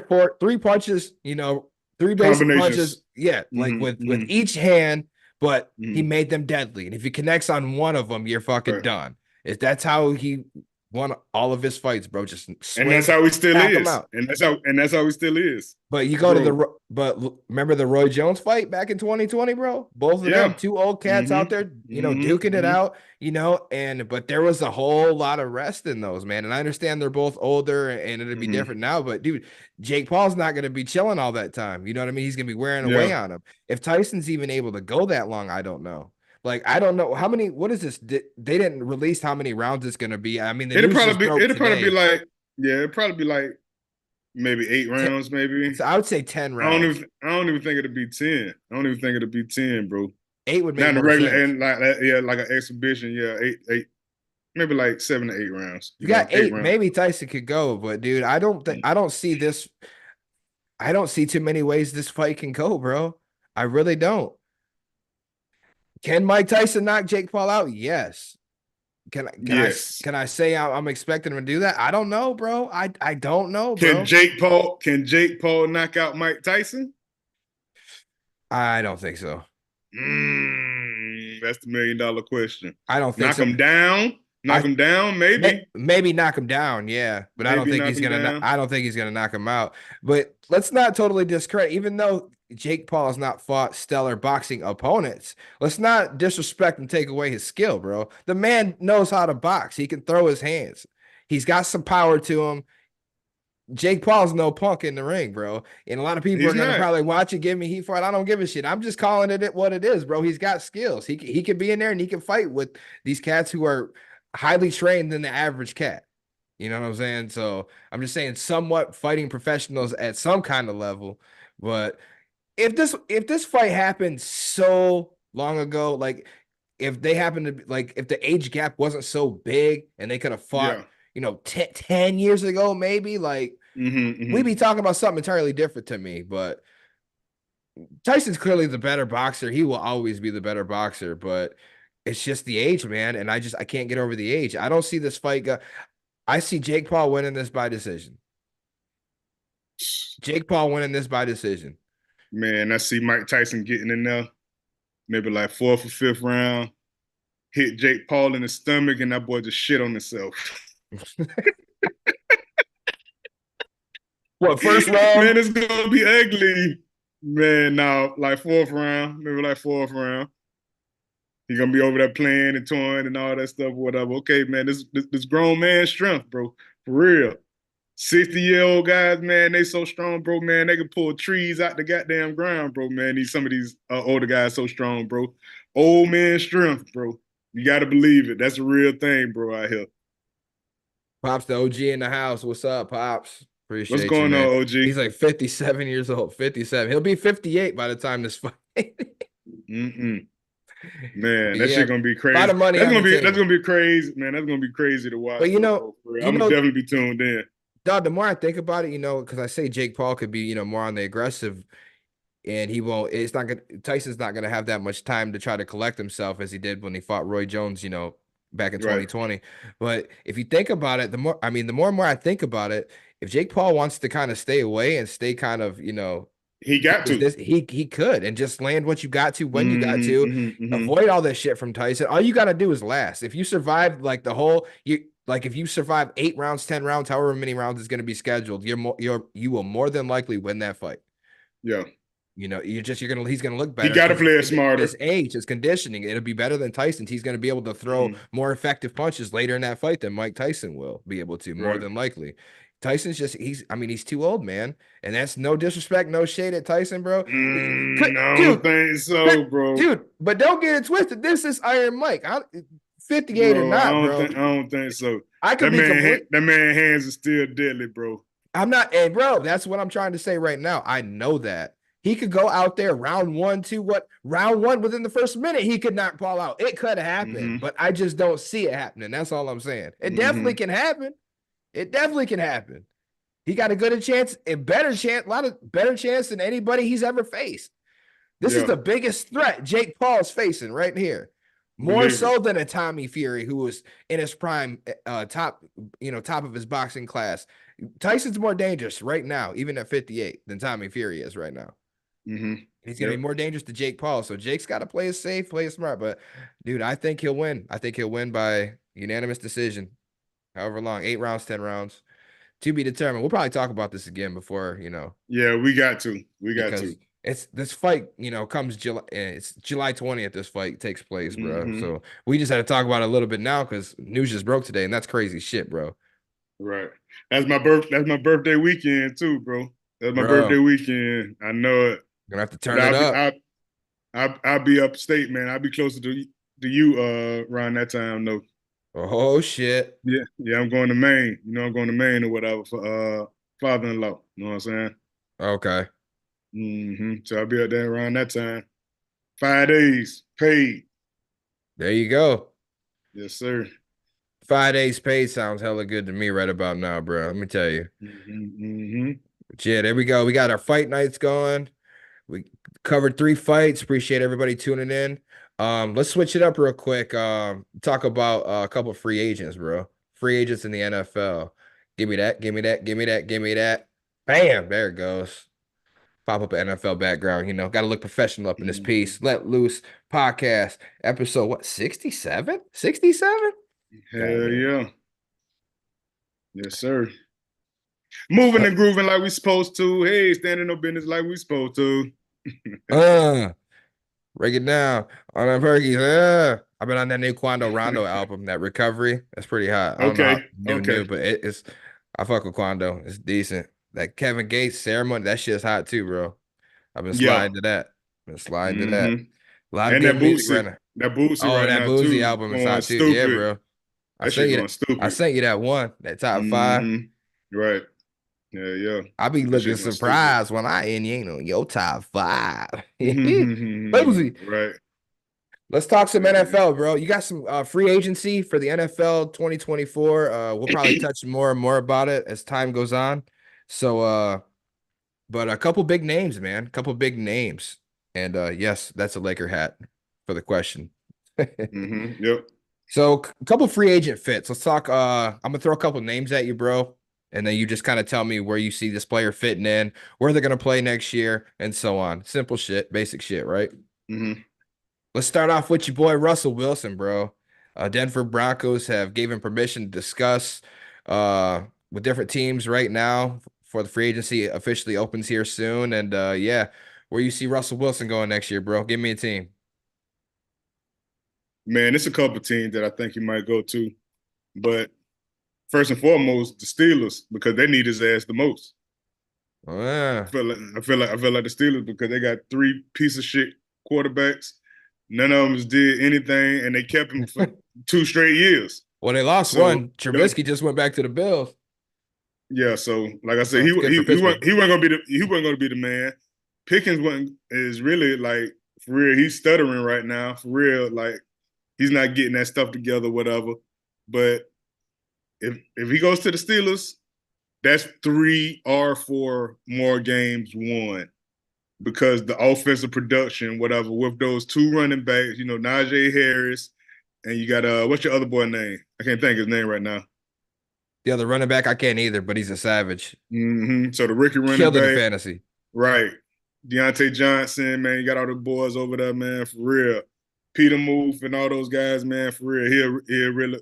punches, three basic Combinations. punches. Yeah, like Mm-hmm, with mm-hmm, each hand, but he mm-hmm. made them deadly. And if he connects on one of them, you're fucking Right. done. That's how he won all of his fights, bro. Just And that's swing, how he still knock him is. out. And that's how he still is, But you go to bro. remember the Roy Jones fight back in 2020, bro? Both of them, Yeah. two old cats out Mm-hmm. there, Mm-hmm. duking it Mm-hmm. out, but there was a whole lot of rest in those, man. And I understand they're both older and it'd be Mm-hmm. different now, but dude, Jake Paul's not going to be chilling all that time. You know what I mean? He's going to be wearing away Yeah. on him. If Tyson's even able to go that long, I don't know. Like, I don't know what is this? They didn't release how many rounds it's going to be. I mean, the It'll news probably just be broke it'll probably be today. like, yeah, it'll probably be like maybe 8 rounds, maybe. So I would say 10 I don't rounds. even I don't even think it'll be 10. I don't even think it'll be 10, bro. Eight would Not make in the more regular sense. and like yeah, like an exhibition. Yeah, eight, maybe like 7 to 8 rounds. You got Eight eight, rounds. maybe Tyson could go, but dude, I don't see this. I don't see too many ways this fight can go, bro. I really don't. Can Mike Tyson knock Jake Paul out? Yes. Yes. Can I say I'm expecting him to do that? I don't know, bro. I don't know, Can bro. Jake Paul can Jake Paul knock out Mike Tyson? I don't think so. That's the $1 million question. I don't think Knock so. him down. Knock I him down, maybe. maybe knock him down, yeah, but I don't Maybe think knock he's him gonna. down. I don't think he's gonna knock him out. But let's not totally discredit, even though Jake Paul has not fought stellar boxing opponents. Let's not disrespect and take away his skill, bro. The man knows how to box. He can throw his hands. He's got some power to him. Jake Paul's no punk in the ring, bro. And a lot of people are He's gonna not. probably watch it, give me heat for it. I don't give a shit. I'm just calling it what it is, bro. He's got skills. He can be in there and he can fight with these cats who are highly trained than the average cat. You know what I'm saying? So I'm just saying somewhat fighting professionals at some kind of level. But if this fight happened so long ago, like if they happened to be like if the age gap wasn't so big and they could have fought, Yeah. 10 years ago, maybe like Mm-hmm, we'd mm-hmm. be talking about something entirely different to me. But Tyson's clearly the better boxer. He will always be the better boxer, but it's just the age, man. And I can't get over the age. I don't see this fight go. I see Jake Paul winning this by decision. Jake Paul winning this by decision. Man, I see Mike Tyson getting in there, maybe like fourth or fifth round, hit Jake Paul in the stomach, and that boy just shit on himself. What, first Man, round? it's gonna be ugly. Man, now like fourth round, maybe like fourth round. He gonna be over there playing and toying and all that stuff, whatever. Okay, man, this grown man strength, bro, for real. 60-year-old guys, man, they so strong, bro, man. They can pull trees out the goddamn ground, bro, man. Some of these older guys so strong, bro. Old man strength, bro. You gotta believe it. That's a real thing, bro, out here. Pops the OG in the house. What's up, Pops? What's Appreciate you, going on, man. OG? He's like 57 years old, 57. He'll be 58 by the time this fight. Mm-mm. Man, that Yeah, shit a gonna be lot crazy. of money That's on gonna the be that's table. gonna be crazy, man. That's gonna be crazy to watch But though, bro. For real. I'm gonna definitely be tuned in. dog, the more I think about it, because I say Jake Paul could be, more on the aggressive and he won't, Tyson's not gonna have that much time to try to collect himself as he did when he fought Roy Jones, back in Right. 2020. But if you think about it, the more and more I think about it, if Jake Paul wants to kind of stay away and stay kind of, He keep got his to. this, he could and just land what you got to when you got Mm-hmm, to. mm-hmm, mm-hmm. Avoid all this shit from Tyson. All you got to do is last. If you survive like the whole you Like if you survive 8 rounds, 10 rounds, however many rounds is going to be scheduled, you will more than likely win that fight. Yeah. You know, he's gonna look He better got to because play it his smarter. age, his conditioning, it'll be better than Tyson's. He's gonna be able to throw Mm, more effective punches later in that fight than Mike Tyson will be able to, more right. than likely. Tyson's just I mean, he's too old, man. And that's no disrespect, no shade at Tyson, bro. I don't Dude, think so, bro. dude, but don't get it twisted. This is Iron Mike. 58 or Bro, not, bro. I don't think so. I could be complete. That man hands are still deadly, bro. I'm not, hey, bro, that's what I'm trying to say right now. I know that. He could go out there round one, two, what round one within the first minute, he could knock Paul out. It could happen, Mm-hmm. but I just don't see it happening. That's all I'm saying. It definitely Mm-hmm. can happen. It definitely can happen. He got a good chance, a better chance, a lot of better chance than anybody he's ever faced. This is Yeah, the biggest threat Jake Paul's facing right here. More believe it. so than a Tommy Fury who was in his prime, top, top of his boxing class. Tyson's more dangerous right now, even at 58, than Tommy Fury is right now. Mm-hmm. He's going to Yep. be more dangerous to Jake Paul. So Jake's got to play it safe, play it smart. But, dude, I think he'll win. I think he'll win by unanimous decision, however long, 8 rounds, 10 rounds, to be determined. We'll probably talk about this again before, Yeah, we got to. We got to. because it's this fight, comes July. It's July 20th. This fight takes place, bro. Mm-hmm. So we just had to talk about it a little bit now because news just broke today, and that's crazy shit, bro. Right. That's my birthday weekend too, bro. That's my birthday Bro, weekend. I know it. gonna have to But turn it up. I'll be upstate, man. I'll be closer to you around that time though. Oh shit. Yeah, yeah, I'm going to Maine. I'm going to Maine or whatever for father-in-law. You know what I'm saying? Okay. So I'll be out there around that time. 5 days paid. There you go. Yes, sir. 5 days paid sounds hella good to me right about now, bro. Let me tell you. Mm-hmm. But yeah, there we go. We got our fight nights going. We covered 3 fights. Appreciate everybody tuning in. Let's switch it up real quick. Talk about a couple of free agents, bro. Free agents in the NFL. Give me that. Give me that. Give me that. Give me that. Bam. There it goes. Pop up an NFL background. Got to look professional up in this Mm-hmm. piece. Let Loose podcast episode, what, 67? 67? Hell Goddamn. yeah. Yes, sir. Moving and grooving like we supposed to. Hey, standing no business like we supposed to. Uh, Break it down on them perkies. I've been on that new Quando Rondo album, that Recovery. That's pretty hot. I don't know how Okay. Okay. new, but it's I fuck with Quando. It's decent. That Kevin Gates ceremony, that shit's hot too, bro. I've been Yeah. sliding to that. Been sliding to that. Mm-hmm. A lot of And good music right now. That Boosie Oh, right that now Boozy too, album is going hot too. Yeah, stupid. bro. I That sent shit you going that. I stupid. sent you that one, that top five. Right. Yeah, yeah. I be That looking shit going stupid. surprised when I ain't on your top five. Right. Boozy. Let's talk some NFL, bro. You got some free agency for the NFL 2024. We'll probably touch more and more about it as time goes on. So, but a couple big names, man. A couple big names. And yes, that's a Laker hat for the question. Yep. So, a couple free agent fits. Let's talk. I'm gonna throw a couple names at you, bro, and then you just kind of tell me where you see this player fitting in, where they're gonna play next year, and so on. Simple shit, basic shit, right? hmm Let's start off with your boy Russell Wilson, bro. Denver Broncos have given permission to discuss with different teams right now for the free agency officially opens here soon. And yeah, where you see Russell Wilson going next year, bro? Give me a team. Man, it's a couple teams that I think he might go to, but first and foremost, the Steelers because they need his ass the most. Oh, yeah. I feel like the Steelers because they got 3 piece of shit quarterbacks. None of them did anything, and they kept him for 2 straight years. Well, they lost So one. Trubisky just went back to the Bills. yeah. So like I said, So it's good for Pittsburgh. he wasn't gonna be the man. Pickens wasn't is really like for real. He's stuttering right now for real. Like he's not getting that stuff together, whatever. But if he goes to the Steelers, that's 3 or 4 more games won because the offensive production, whatever, with those 2 running backs, Najee Harris, and you got what's your other boy name? I can't think of his name right now. The other running back, I can't either, but he's a savage. So the rookie running Killed it in back, fantasy. right? Deontay Johnson, man, you got all the boys over there, man, for real. Peter Move and all those guys, man, for real. He'll really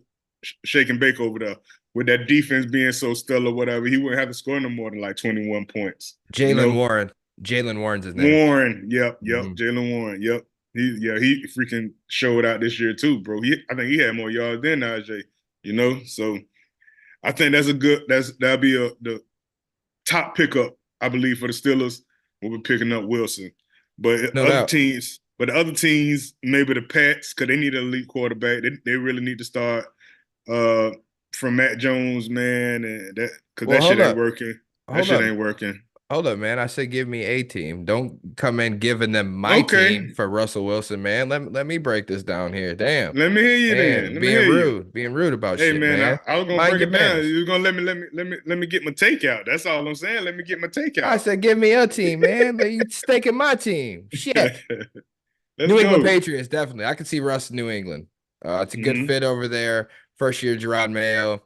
shake and bake over there. With that defense being so stellar, whatever, he wouldn't have to score no more than like 21 points. You Jalen know, Warren. Jalen Warren's his name. Warren, yep, Mhm. Jalen Warren, yep. He freaking showed out this year too, bro. I think he had more yards than Najee. So I think that'll be the top pickup, I believe, for the Steelers. We'll be picking up Wilson. No doubt. But the other teams, maybe the Pats, because they need an elite quarterback. They really need to start uh, from Matt Jones, man, and that because Well, that shit ain't working. That hold shit up, ain't working. hold up, man. I said give me a team. Don't come in giving them my team Okay, for Russell Wilson, man. Let me break this down here. Damn, let me hear you then. man, Let me hear you. being rude about Hey shit, man, man. I was gonna Mind break your it down. manners. You're gonna let me get my takeout. That's all I'm saying. Let me get my I takeout. said give me a team, man. You staking my team. Shit. Let's New England go. Patriots, definitely. I could see Russ in New England. It's a good Hmm. fit over there. First year Gerard Mayo.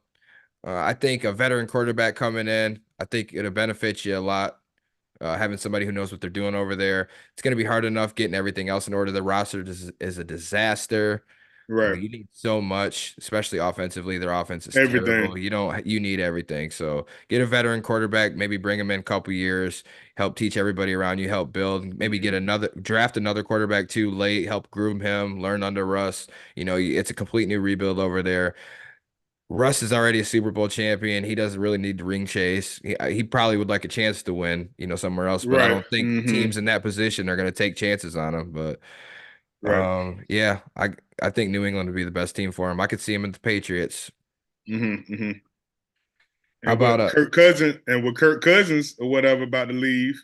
I think a veteran quarterback coming in, I think it'll benefit you a lot. Having somebody who knows what they're doing over there. It's going to be hard enough getting everything else in order. The roster is a disaster. Right. You need so much, especially offensively. Their offense is Everything. terrible. You need everything. So get a veteran quarterback, maybe bring him in a couple years, help teach everybody around you, help build, maybe Hmm. draft another quarterback too late, help groom him, learn under Russ. It's a complete new rebuild over there. Russ is already a Super Bowl champion. He doesn't really need to ring chase. He probably would like a chance to win, somewhere else, but I Right. don't think Hmm. teams in that position are going to take chances on him. But Right. yeah, I think New England would be the best team for him. I could see him in the Patriots. Hmm. Hmm. How And about with Kirk Cousins or whatever about to leave,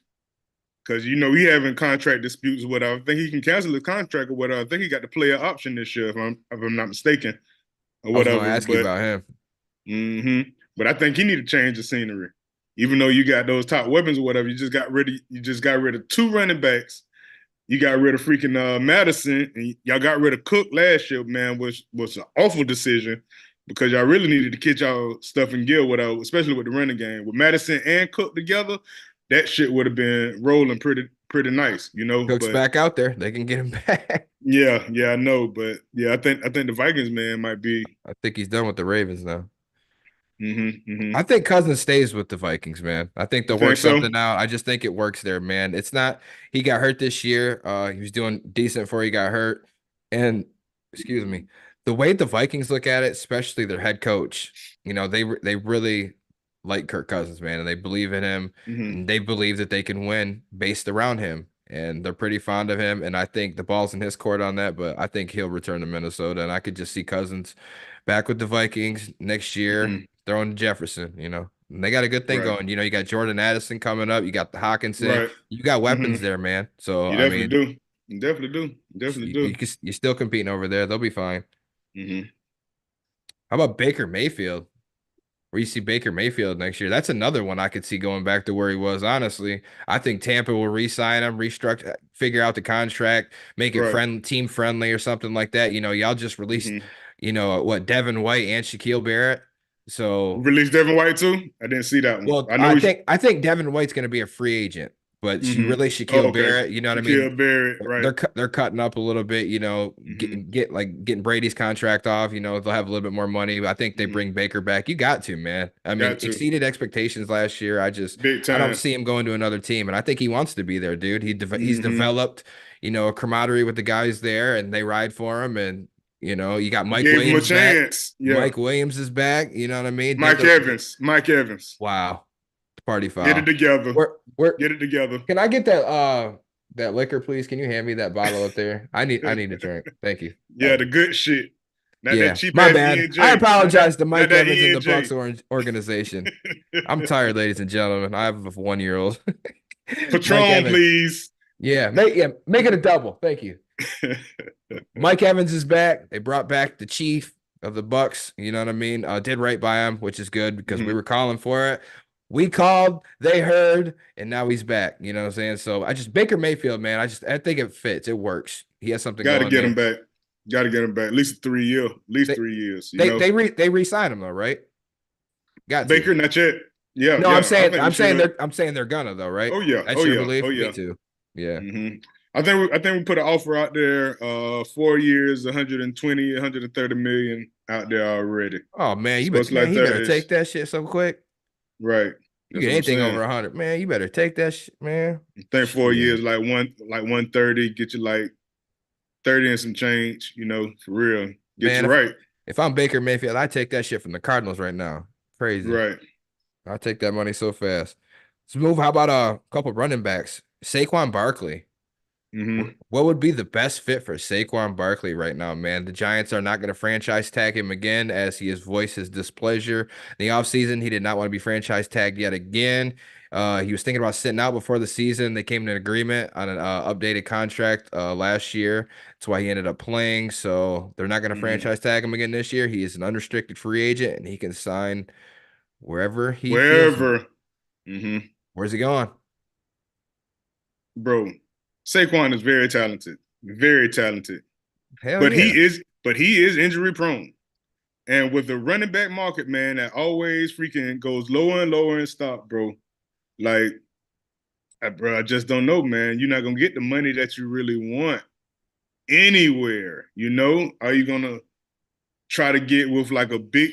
because he having contract disputes or whatever. I think he can cancel his contract or whatever. I think he got the player option this year, if I'm not mistaken, or I was going to whatever. ask you But about him. hmm but I think he need to change the scenery. Even though you got those top weapons or whatever, you just got rid of two running backs. You got rid of freaking Madison, and y'all got rid of Cook last year, man, which was an awful decision because y'all really needed to get y'all stuff in gear, whatever, especially with the running game. With Madison and Cook together, that shit would have been rolling pretty nice, Cook's But back out there. They can get him back. yeah, I know. But yeah, I think the Vikings, man, might be. I think he's done with the Ravens now. Hmm. I think Cousins stays with the Vikings, man. I think You they'll think work so? something out. I just think it works there, man. It's not he got hurt this year. He was doing decent before he got hurt. And excuse me, the way the Vikings look at it, especially their head coach, they really like Kirk Cousins, man, and they believe in him Hmm. and they believe that they can win based around him. And they're pretty fond of him. And I think the ball's in his court on that, but I think he'll return to Minnesota. And I could just see Cousins back with the Vikings next year Hmm. throwing Jefferson, And they got a good thing Right. going. You got Jordan Addison coming up. You got the Hawkinson. Right. You got Hmm. weapons there, man. So You I definitely mean, do. You definitely do. You definitely do. you're still competing over there. They'll be fine. Hmm. How about Baker Mayfield? Where you see Baker Mayfield next year? That's another one I could see going back to where he was. Honestly, I think Tampa will re-sign him, restructure, figure out the contract, make it Right. team friendly or something like that. Y'all just released, Hmm. what Devin White and Shaquille Barrett. So Release Devin White too. I didn't see that one. well, I know I he's. think I think Devin White's going to be a free agent, but you Hmm. really Oh, Shaquille okay. Barrett, you know what I mean? Shaquille Barrett. Right. They're cutting up a little bit, Hmm. getting Brady's contract off, they'll have a little bit more money. But I think they Hmm. bring Baker back. You got to, man. I mean, Got to. exceeded expectations last year. Big I don't time. see him going to another team, and I think he wants to be there, dude. He's Hmm. developed, a camaraderie with the guys there, and they ride for him. And you got Mike Gave him a Williams back. chance. Yeah. Mike Williams is back. You know what I mean? Mike Evans. Mike Evans. Wow, party Get it foul. together. Where Get it together. can I get that liquor, please? Can you hand me that bottle up there? I need a drink. Thank you. Yeah, the good shit. Not that Yeah, cheap my ass bad. E and I J. apologize to Not Mike that Evans E and and the Bucks J. organization. I'm tired, ladies and gentlemen. I have a 1-year-old. Mike Patron, Evans. please. Make it a double. Thank you. Mike Evans is back. They brought back the chief of the Bucks. You know what I mean? Did right by him, which is good because we Hmm. were calling for it. We called, they heard, and now he's back. You know what I'm saying? So Baker Mayfield, man. I think it fits. It works. He has something Got to going get him there. back. Got to get him back. At least 3 year. At least They 3 years. they re-signed him though, right? Got to. Baker, not yet. Yeah, No, yeah. I think we I'm saying should. they're gonna though, right? Oh yeah. That's Oh your yeah. Oh belief? Me yeah. too. Yeah. Hmm. I think we put an offer out there, 4 years, 120, 130 million out there already. Oh man, So it's like he that better take is that shit so quick. right. You That's get what I'm anything over saying. 100, man. You better take that shit, man. I think 4 years, Shit, like 130, get you like 30 and some change, for real. Get man. you right. If I'm Baker Mayfield, I take that shit from the Cardinals right now. Crazy. Right. I take that money so fast. Let's move. How about a couple running backs? Saquon Barkley. Hmm. What would be the best fit for Saquon Barkley right now, man? The Giants are not going to franchise tag him again as he has voiced his displeasure. In the offseason, he did not want to be franchise tagged yet again. He was thinking about sitting out before the season. They came to an agreement on an updated contract last year. That's why he ended up playing. So they're not going to Hmm. franchise tag him again this year. He is an unrestricted free agent and he can sign wherever he feels like. Wherever. Hmm. Where's he going? Bro, Saquon is very talented. Very talented. Hell But yeah. he is injury prone. And with the running back market, man, that always freaking goes lower and lower and stop, bro. Like, bro, I just don't know, man. You're not gonna get the money that you really want anywhere. Are you gonna try to get with like a big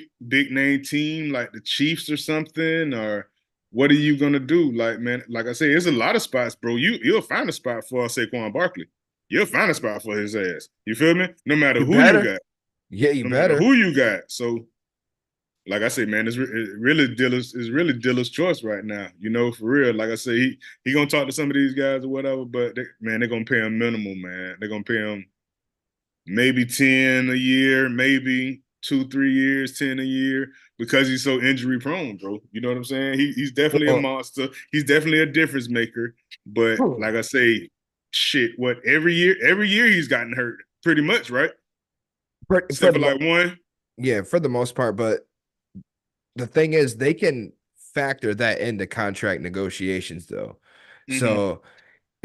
name team like the Chiefs or something? Or what are you gonna do? Like, man, like I say, there's a lot of spots, bro. You'll find a spot for Saquon Barkley. You'll find a spot for his ass. You feel me? No matter You who you better. got. Yeah, you No matter better. who you got. So like I say, man, it's really dealer's choice right now. For real. Like I say, he gonna talk to some of these guys or whatever, but man, they're gonna pay him minimal, man. They're gonna pay him maybe 10 a year, maybe 2, 3 years, 10 a year, because he's so injury prone, bro. You know what I'm saying? He's definitely a Well, monster. He's definitely a difference maker. But like I say, shit, what every year he's gotten hurt, pretty much, right? for Except the for like mo one. yeah, for the most part, but the thing is they can factor that into contract negotiations though. Hmm. So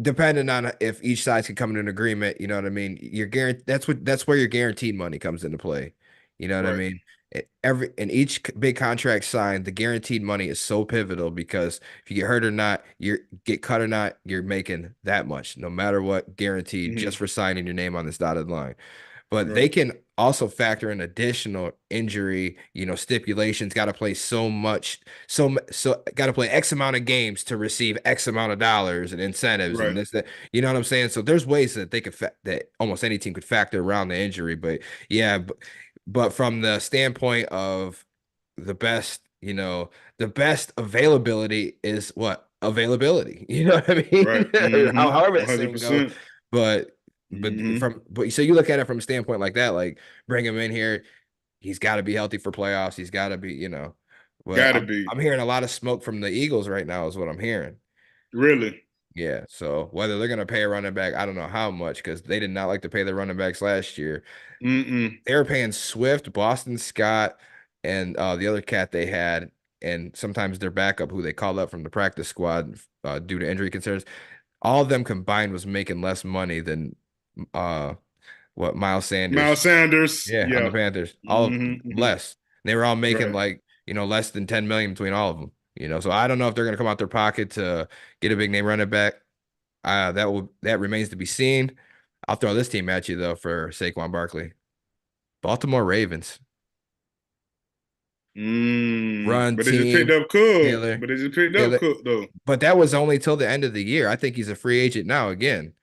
depending on if each side can come to an agreement, you know what I mean? You're guaranteed that's where your guaranteed money comes into play. You know what I Right. mean? Every in each big contract signed, the guaranteed money is so pivotal because if you get hurt or not, you get cut or not, you're making that much, no matter what, guaranteed just Hmm. for signing your name on this dotted line. But they Right. can also factor in additional injury, stipulations, got to play so much, so got to play X amount of games to receive X amount of dollars and incentives and Right. this, that, you know what I'm saying? So there's ways that they could, that almost any team could factor around the injury. But yeah, but from the standpoint of the best, the best availability is what? Availability. You know what I Right. mean? Hmm. However that saying goes. 100%. But Hmm. so you look at it from a standpoint like that, like bring him in here, he's got to be healthy for playoffs. He's got to be. But Gotta be. I'm hearing a lot of smoke from the Eagles right now, is what I'm hearing. Really. Yeah. So whether they're gonna pay a running back, I don't know how much because they did not like to pay the running backs last year. Mm-mm. They were paying Swift, Boston Scott, and the other cat they had, and sometimes their backup, who they called up from the practice squad due to injury concerns. All of them combined was making less money than uh what Miles Miles Sanders, Sanders. yeah, on the Yeah. Panthers, all Hmm. Hmm. less. They were all making Right. like, less than 10 million between all of them. So I don't know if they're gonna come out their pocket to get a big name running back. That remains to be seen. I'll throw this team at you though for Saquon Barkley. Baltimore Ravens. Run But they just picked team, up Cook. Taylor, But they just picked up Taylor. Cook though. But that was only till the end of the year. I think he's a free agent now again.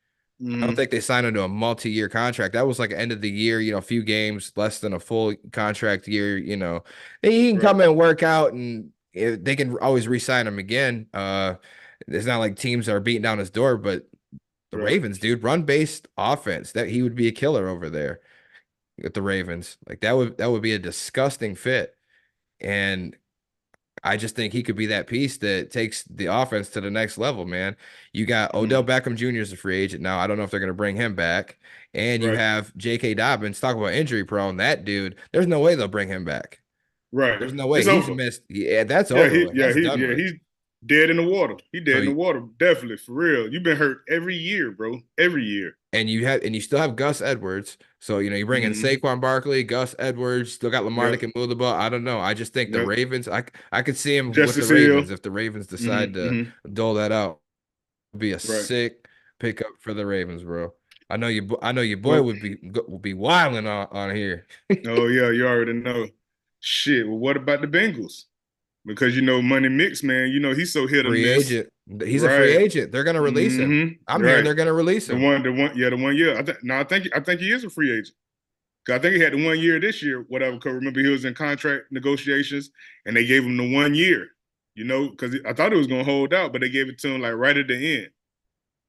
I don't Hmm. think they signed him to a multi-year contract. That was like end of the year, a few games, less than a full contract year. He can Right. come and work out and they can always re-sign him again. It's not like teams are beating down his door, but the Right. Ravens, dude, run-based offense, that he would be a killer over there with the Ravens. Like that would be a disgusting fit. And I just think he could be that piece that takes the offense to the next level, man. You got Odell Hmm. Beckham Jr. as a free agent now. I don't know if they're going to bring him back. And you Right. have J.K. Dobbins. Talk about injury prone. That dude, there's no way they'll bring him back. Right. There's no way. It's He's over. missed. Yeah, that's Yeah. over He. with. Yeah. That's He. done Yeah. with. He's dead in the water. He So dead in the water. Definitely for real. You've been hurt every year, bro. Every year. and you still have Gus Edwards. So you bring in Hmm. Saquon Barkley, Gus Edwards, still got Lamar that Yep. can move the ball. I don't know. I just think the Yep. Ravens. I could see him with the Justice Hill. Ravens if the Ravens Hmm. decide to Hmm. dole that out. Be a Right. sick pick up for the Ravens, bro. I know your boy Well, would be wilding on here. oh yeah, you already know. Shit. Well, what about the Bengals? Because Money Mix, man, he's so hit or Free miss. agent. He's a free Right. agent. They're gonna release him. I'm hearing Right. they're gonna release him. The 1 year. I think he is a free agent. 'Cause I think he had the 1 year this year, whatever. Because remember, he was in contract negotiations, and they gave him the 1 year. Because I thought he was gonna hold out, but they gave it to him like right at the end.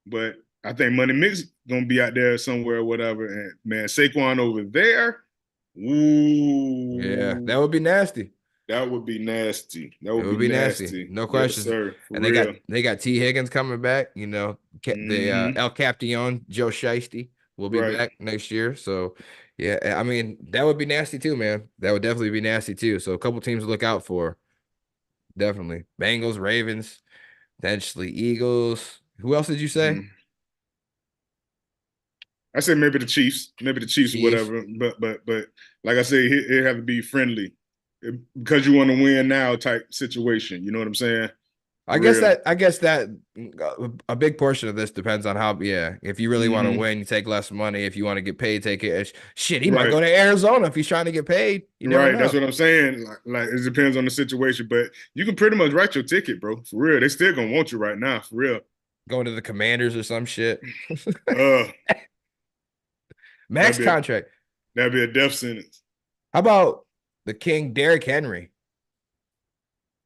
But I think Money Mix gonna be out there somewhere, or whatever. And man, Saquon over there, Yeah, ooh, that would be nasty. that would be nasty. That It would be would be nasty, nasty. no Yes, questions. sir. For And they got real. they got T Higgins coming back. The Mm-hmm. El Capitan Joe Shiesty will be Right. back next year. So yeah, I mean that would be nasty too, man. That would definitely be nasty too. So a couple teams to look out for. Definitely Bengals, Ravens, potentially Eagles. Who else did you say? Mm. I said maybe the Chiefs or Chiefs. whatever. But like I said, it have to be friendly because you want to win now type situation. You know what I'm saying? I For guess real. that I guess that a big portion of this depends on how, yeah, if you really want to Hmm. win, you take less money. If you want to get paid, take it. Shit, he might Right. go to Arizona if he's trying to get paid. You never Right. That's know. what I'm saying. Like it depends on the situation, but you can pretty much write your ticket, bro. For real. They still gonna want you right now. For real. Going to the Commanders or some shit. Uh, that'd Max be a contract. that'd be a death sentence. How about the King Derrick Henry?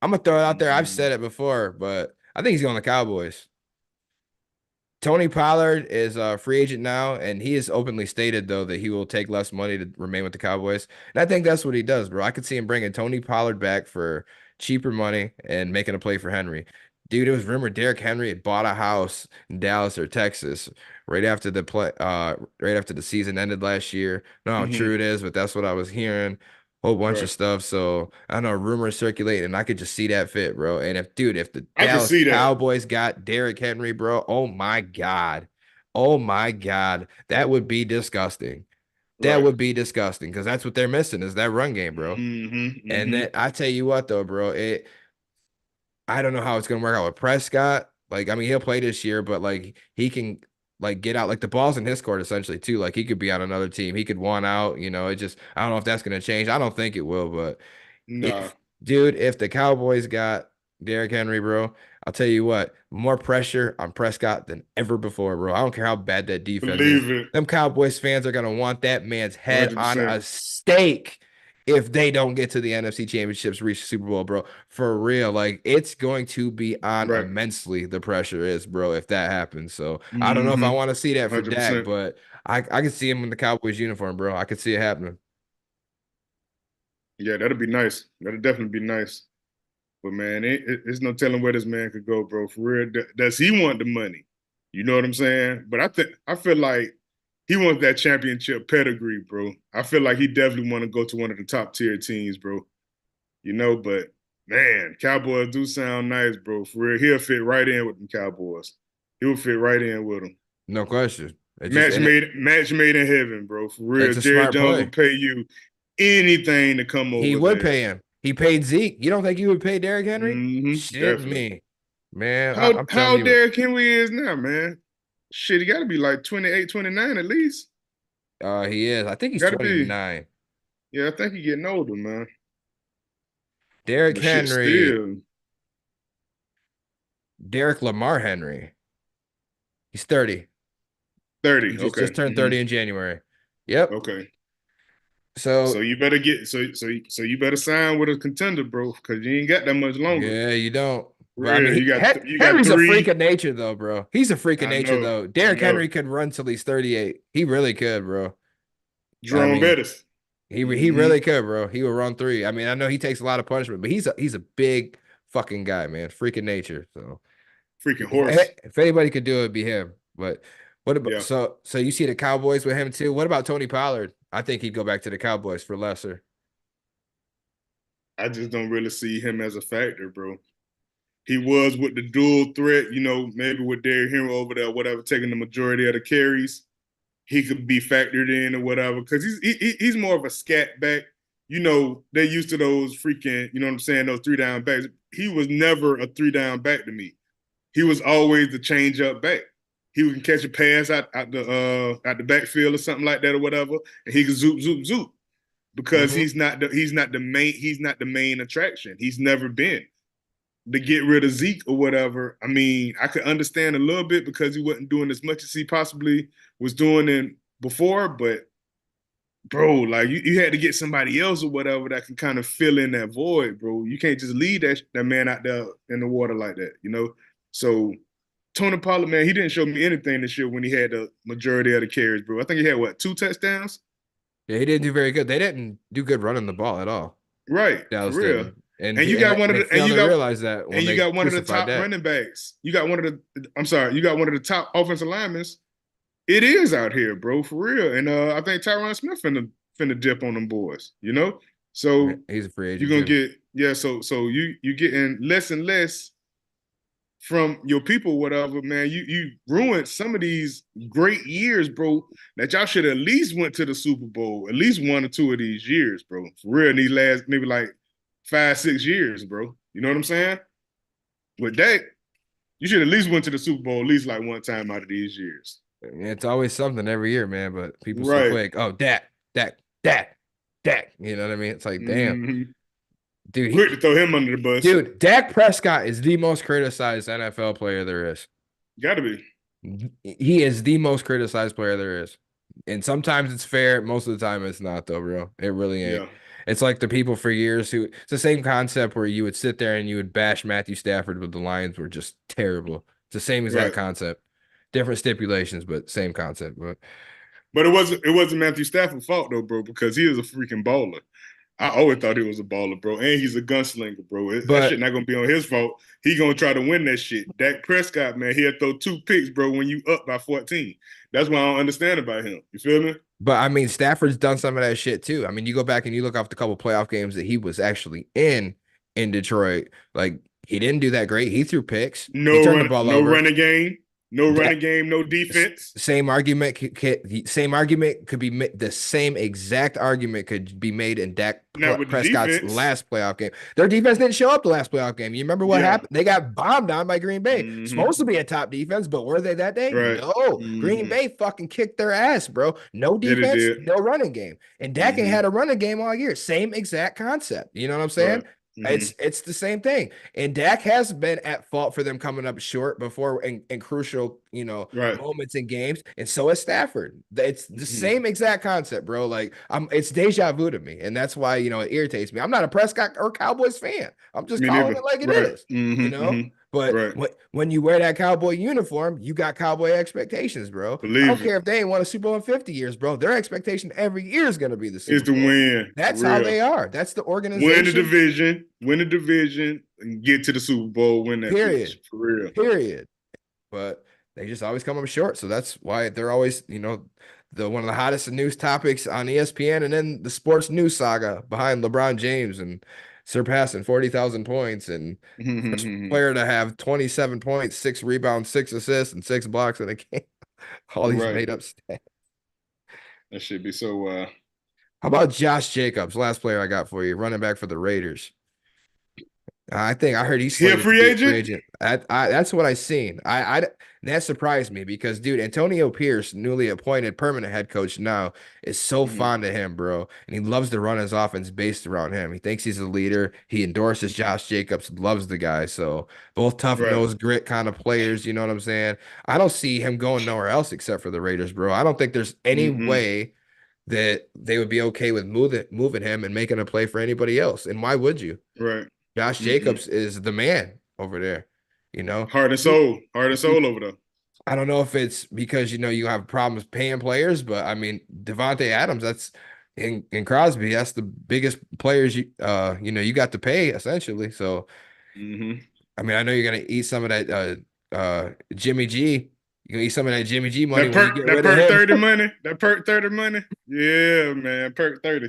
I'm gonna throw it out there. I've Mm. said it before, but I think he's going to the Cowboys. Tony Pollard is a free agent now, and he has openly stated though that he will take less money to remain with the Cowboys. And I think that's what he does, bro. I could see him bringing Tony Pollard back for cheaper money and making a play for Henry. Dude, it was rumored Derrick Henry had bought a house in Dallas or Texas right after the season ended last year. I don't know how true Hmm. it is, but that's what I was hearing. Whole bunch of Right. stuff. So I don't know, rumors circulating, and I could just see that fit, bro. And if the I can Dallas see that. Cowboys got Derrick Henry, bro, oh my God. Oh my God. That would be disgusting. That Right. would be disgusting because that's what they're missing is that run game, bro. And Hmm. then I tell you what though, bro, I don't know how it's gonna work out with Prescott. Like, I mean, he'll play this year, but like he can like get out like the ball's in his court essentially too. Like he could be on another team. He could want out, it just I don't know if that's gonna change. I don't think it will, but Nah. if the Cowboys got Derrick Henry, bro, I'll tell you what, more pressure on Prescott than ever before, bro. I don't care how bad that defense is. Believe it. Them Cowboys fans are gonna want that man's head on 100%. a stake if they don't get to the NFC Championships, reach the Super Bowl, bro. For real, like it's going to be on Right. immensely. The pressure is, bro, if that happens. So I don't know if I Hmm. want to see that for Dak, 100%. but I can see him in the Cowboys uniform, bro. I could see it happening. Yeah, that'd be nice. That'd definitely be nice. But man, it's no telling where this man could go, bro. For real, does he want the money? You know what I'm saying? But I feel like he wants that championship pedigree, bro. I feel like he definitely want to go to one of the top tier teams, bro. But man, Cowboys do sound nice, bro. For real, he'll fit right in with them Cowboys. He'll fit right in with them. No question. It just Match made in heaven, bro. For real, it's a Jerry smart Jones will play. pay you anything to come He over would there. pay him. He paid Zeke. You don't think he would pay Derrick Henry? Shit Definitely. me. Man, How I'm telling how you, Derrick Henry is now, man? Shit, he got to be like 28, 29 at least. he is. I think he's Got to be. 29. Yeah, I think he's getting older, man. Derrick But shit, Henry, still Derrick Lamar Henry. He's 30. He 30. just Okay. turned 30 in January. Yep. Okay. So So you better get so you better sign with a contender, bro, because you ain't got that much longer. yeah, you don't. For But I mean, real, you got Henry's a freak three. of nature, though, bro. He's a freak of I nature, know, though. I Derrick know. Henry could run till he's 38. He really could, bro. I Jerome mean, Bettis. he really could, bro. He would run three. I mean, I know he takes a lot of punishment, but he's a big fucking guy, man. Freak of nature. So Freaking if, horse. if anybody could do it, it'd be him. But what about Yeah. so you see the Cowboys with him too? What about Tony Pollard? I think he'd go back to the Cowboys for lesser. I just don't really see him as a factor, bro. He was with the dual threat, maybe with Derrick Henry over there, whatever, taking the majority of the carries. He could be factored in or whatever, because he's more of a scat back. They're used to those freaking, you know what I'm saying, those three down backs. He was never a three down back to me. He was always the change up back. he can catch a pass out the backfield or something like that or whatever, and he can zoop zoop zoop because Hmm. he's not the main attraction. He's never been to get rid of Zeke or whatever. I mean, I could understand a little bit because he wasn't doing as much as he possibly was doing in before, but bro, like you had to get somebody else or whatever that can kind of fill in that void, bro. You can't just leave that man out there in the water like that, you know? So Tony Pollard, man, he didn't show me anything this year when he had the majority of the carries, bro. I think he had what, 2 touchdowns? Yeah, he didn't do very good. They didn't do good running the ball at all. Right, for Dallas real. didn't, and And he you got one of they the and failed you to got realize that and when you they got one of the crucified top that. running backs. You got one of the I'm sorry, you got one of the top offensive linemen. It is out here, bro, for real. And I think Tyron Smith finna dip on them boys, you know? Yeah, So he's a free you're agent gonna too. get so you getting less and less from your people, whatever, man. You ruined some of these great years, bro, that y'all should at least went to the Super Bowl, at least 1 or 2 of these years, bro. For real, in these last maybe like 5, 6 years, bro. You know what I'm saying? With that, you should at least went to the Super Bowl at least like one time out of these years. It's always something every year, man. But people so Right. quick. Oh, Dak, Dak, Dak, Dak. You know what I mean? It's like, damn, Mm-hmm. dude. Quick to throw him under the bus. Dude, Dak Prescott is the most criticized NFL player there is. Gotta be. He is the most criticized player there is. And sometimes it's fair. Most of the time it's not, though, bro. It really ain't. Yeah. It's like the people for years who it's the same concept where you would sit there and you would bash Matthew Stafford, but the Lions were just terrible. It's the same exact Right. concept. Different stipulations, but same concept. But But it wasn't Matthew Stafford's fault though, bro, because he is a freaking baller. I always thought he was a baller, bro, and he's a gunslinger, bro. That shit but not gonna be on his fault. He gonna try to win that shit. Dak Prescott, man, he'll throw 2 picks, bro, when you up by 14. That's what I don't understand about him. You feel me? But I mean, Stafford's done some of that shit too. I mean, you go back and you look off the couple playoff games that he was actually in Detroit. Like he didn't do that great. He threw picks. He turned the ball No over. running game, no Dak, running game, no defense. same argument could be the same exact argument could be made in Dak Not with the Prescott's defense. last playoff game. Their defense didn't show up the last playoff game. You remember what Yeah. happened? They got bombed on by Green Bay. Mm-hmm. Supposed to be a top defense, but were they that day? Right. No. Green Mm-hmm. Bay fucking kicked their ass, bro. No Yeah, they defense, did. no running game. And Dak ain't Mm-hmm. had a running game all year. Same exact concept. You know what I'm saying? Right. Mm-hmm. It's the same thing. And Dak has been at fault for them coming up short before in crucial, Right. moments in games. And so is Stafford. It's the Mm-hmm. same exact concept, bro. Like it's deja vu to me. And that's why, it irritates me. I'm not a Prescott or Cowboys fan. I'm just Me calling neither. it like it Right. is, you Mm-hmm. know? Mm-hmm. But Right. when you wear that cowboy uniform, you got cowboy expectations, bro. I don't Believe it. care if they ain't won a Super Bowl in 50 years, bro. Their expectation every year is going to be the Is Super to Bowl. win for That's how real. they are. That's the organization. Win the division, and get to the Super Bowl, win that bitch Period. for real. Period. But they just always come up short. So that's why they're always, the one of the hottest news topics on ESPN and then the sports news saga behind LeBron James and surpassing 40,000 points and first player to have 27 points, 6 rebounds, 6 assists, and 6 blocks in a game. All these Right. made up stats. That should be so. How about Josh Jacobs, last player I got for you, running back for the Raiders? I think I heard he's He a slated to free be a free agent? agent. That's what I seen. That surprised me because, dude, Antonio Pierce, newly appointed permanent head coach now, is so Mm-hmm. fond of him, bro, and he loves to run his offense based around him. He thinks he's a leader. He endorses Josh Jacobs, loves the guy. So both tough Right. nose grit kind of players. You know what I'm saying? I don't see him going nowhere else except for the Raiders, bro. I don't think there's any Mm-hmm. way that they would be okay with moving him and making a play for anybody else. And why would you? Right. Josh Mm-hmm. Jacobs is the man over there, you know. Heart and soul over there. I don't know if it's because you have problems paying players, but I mean Devontae Adams, that's in Crosby, that's the biggest players you got to pay essentially. So Mm-hmm. I mean, I know you're gonna eat some of that Jimmy G. You're gonna eat some of that Jimmy G money when you get That rid of perk him. 30 money. That perk 30 money. Yeah, man. Perk 30.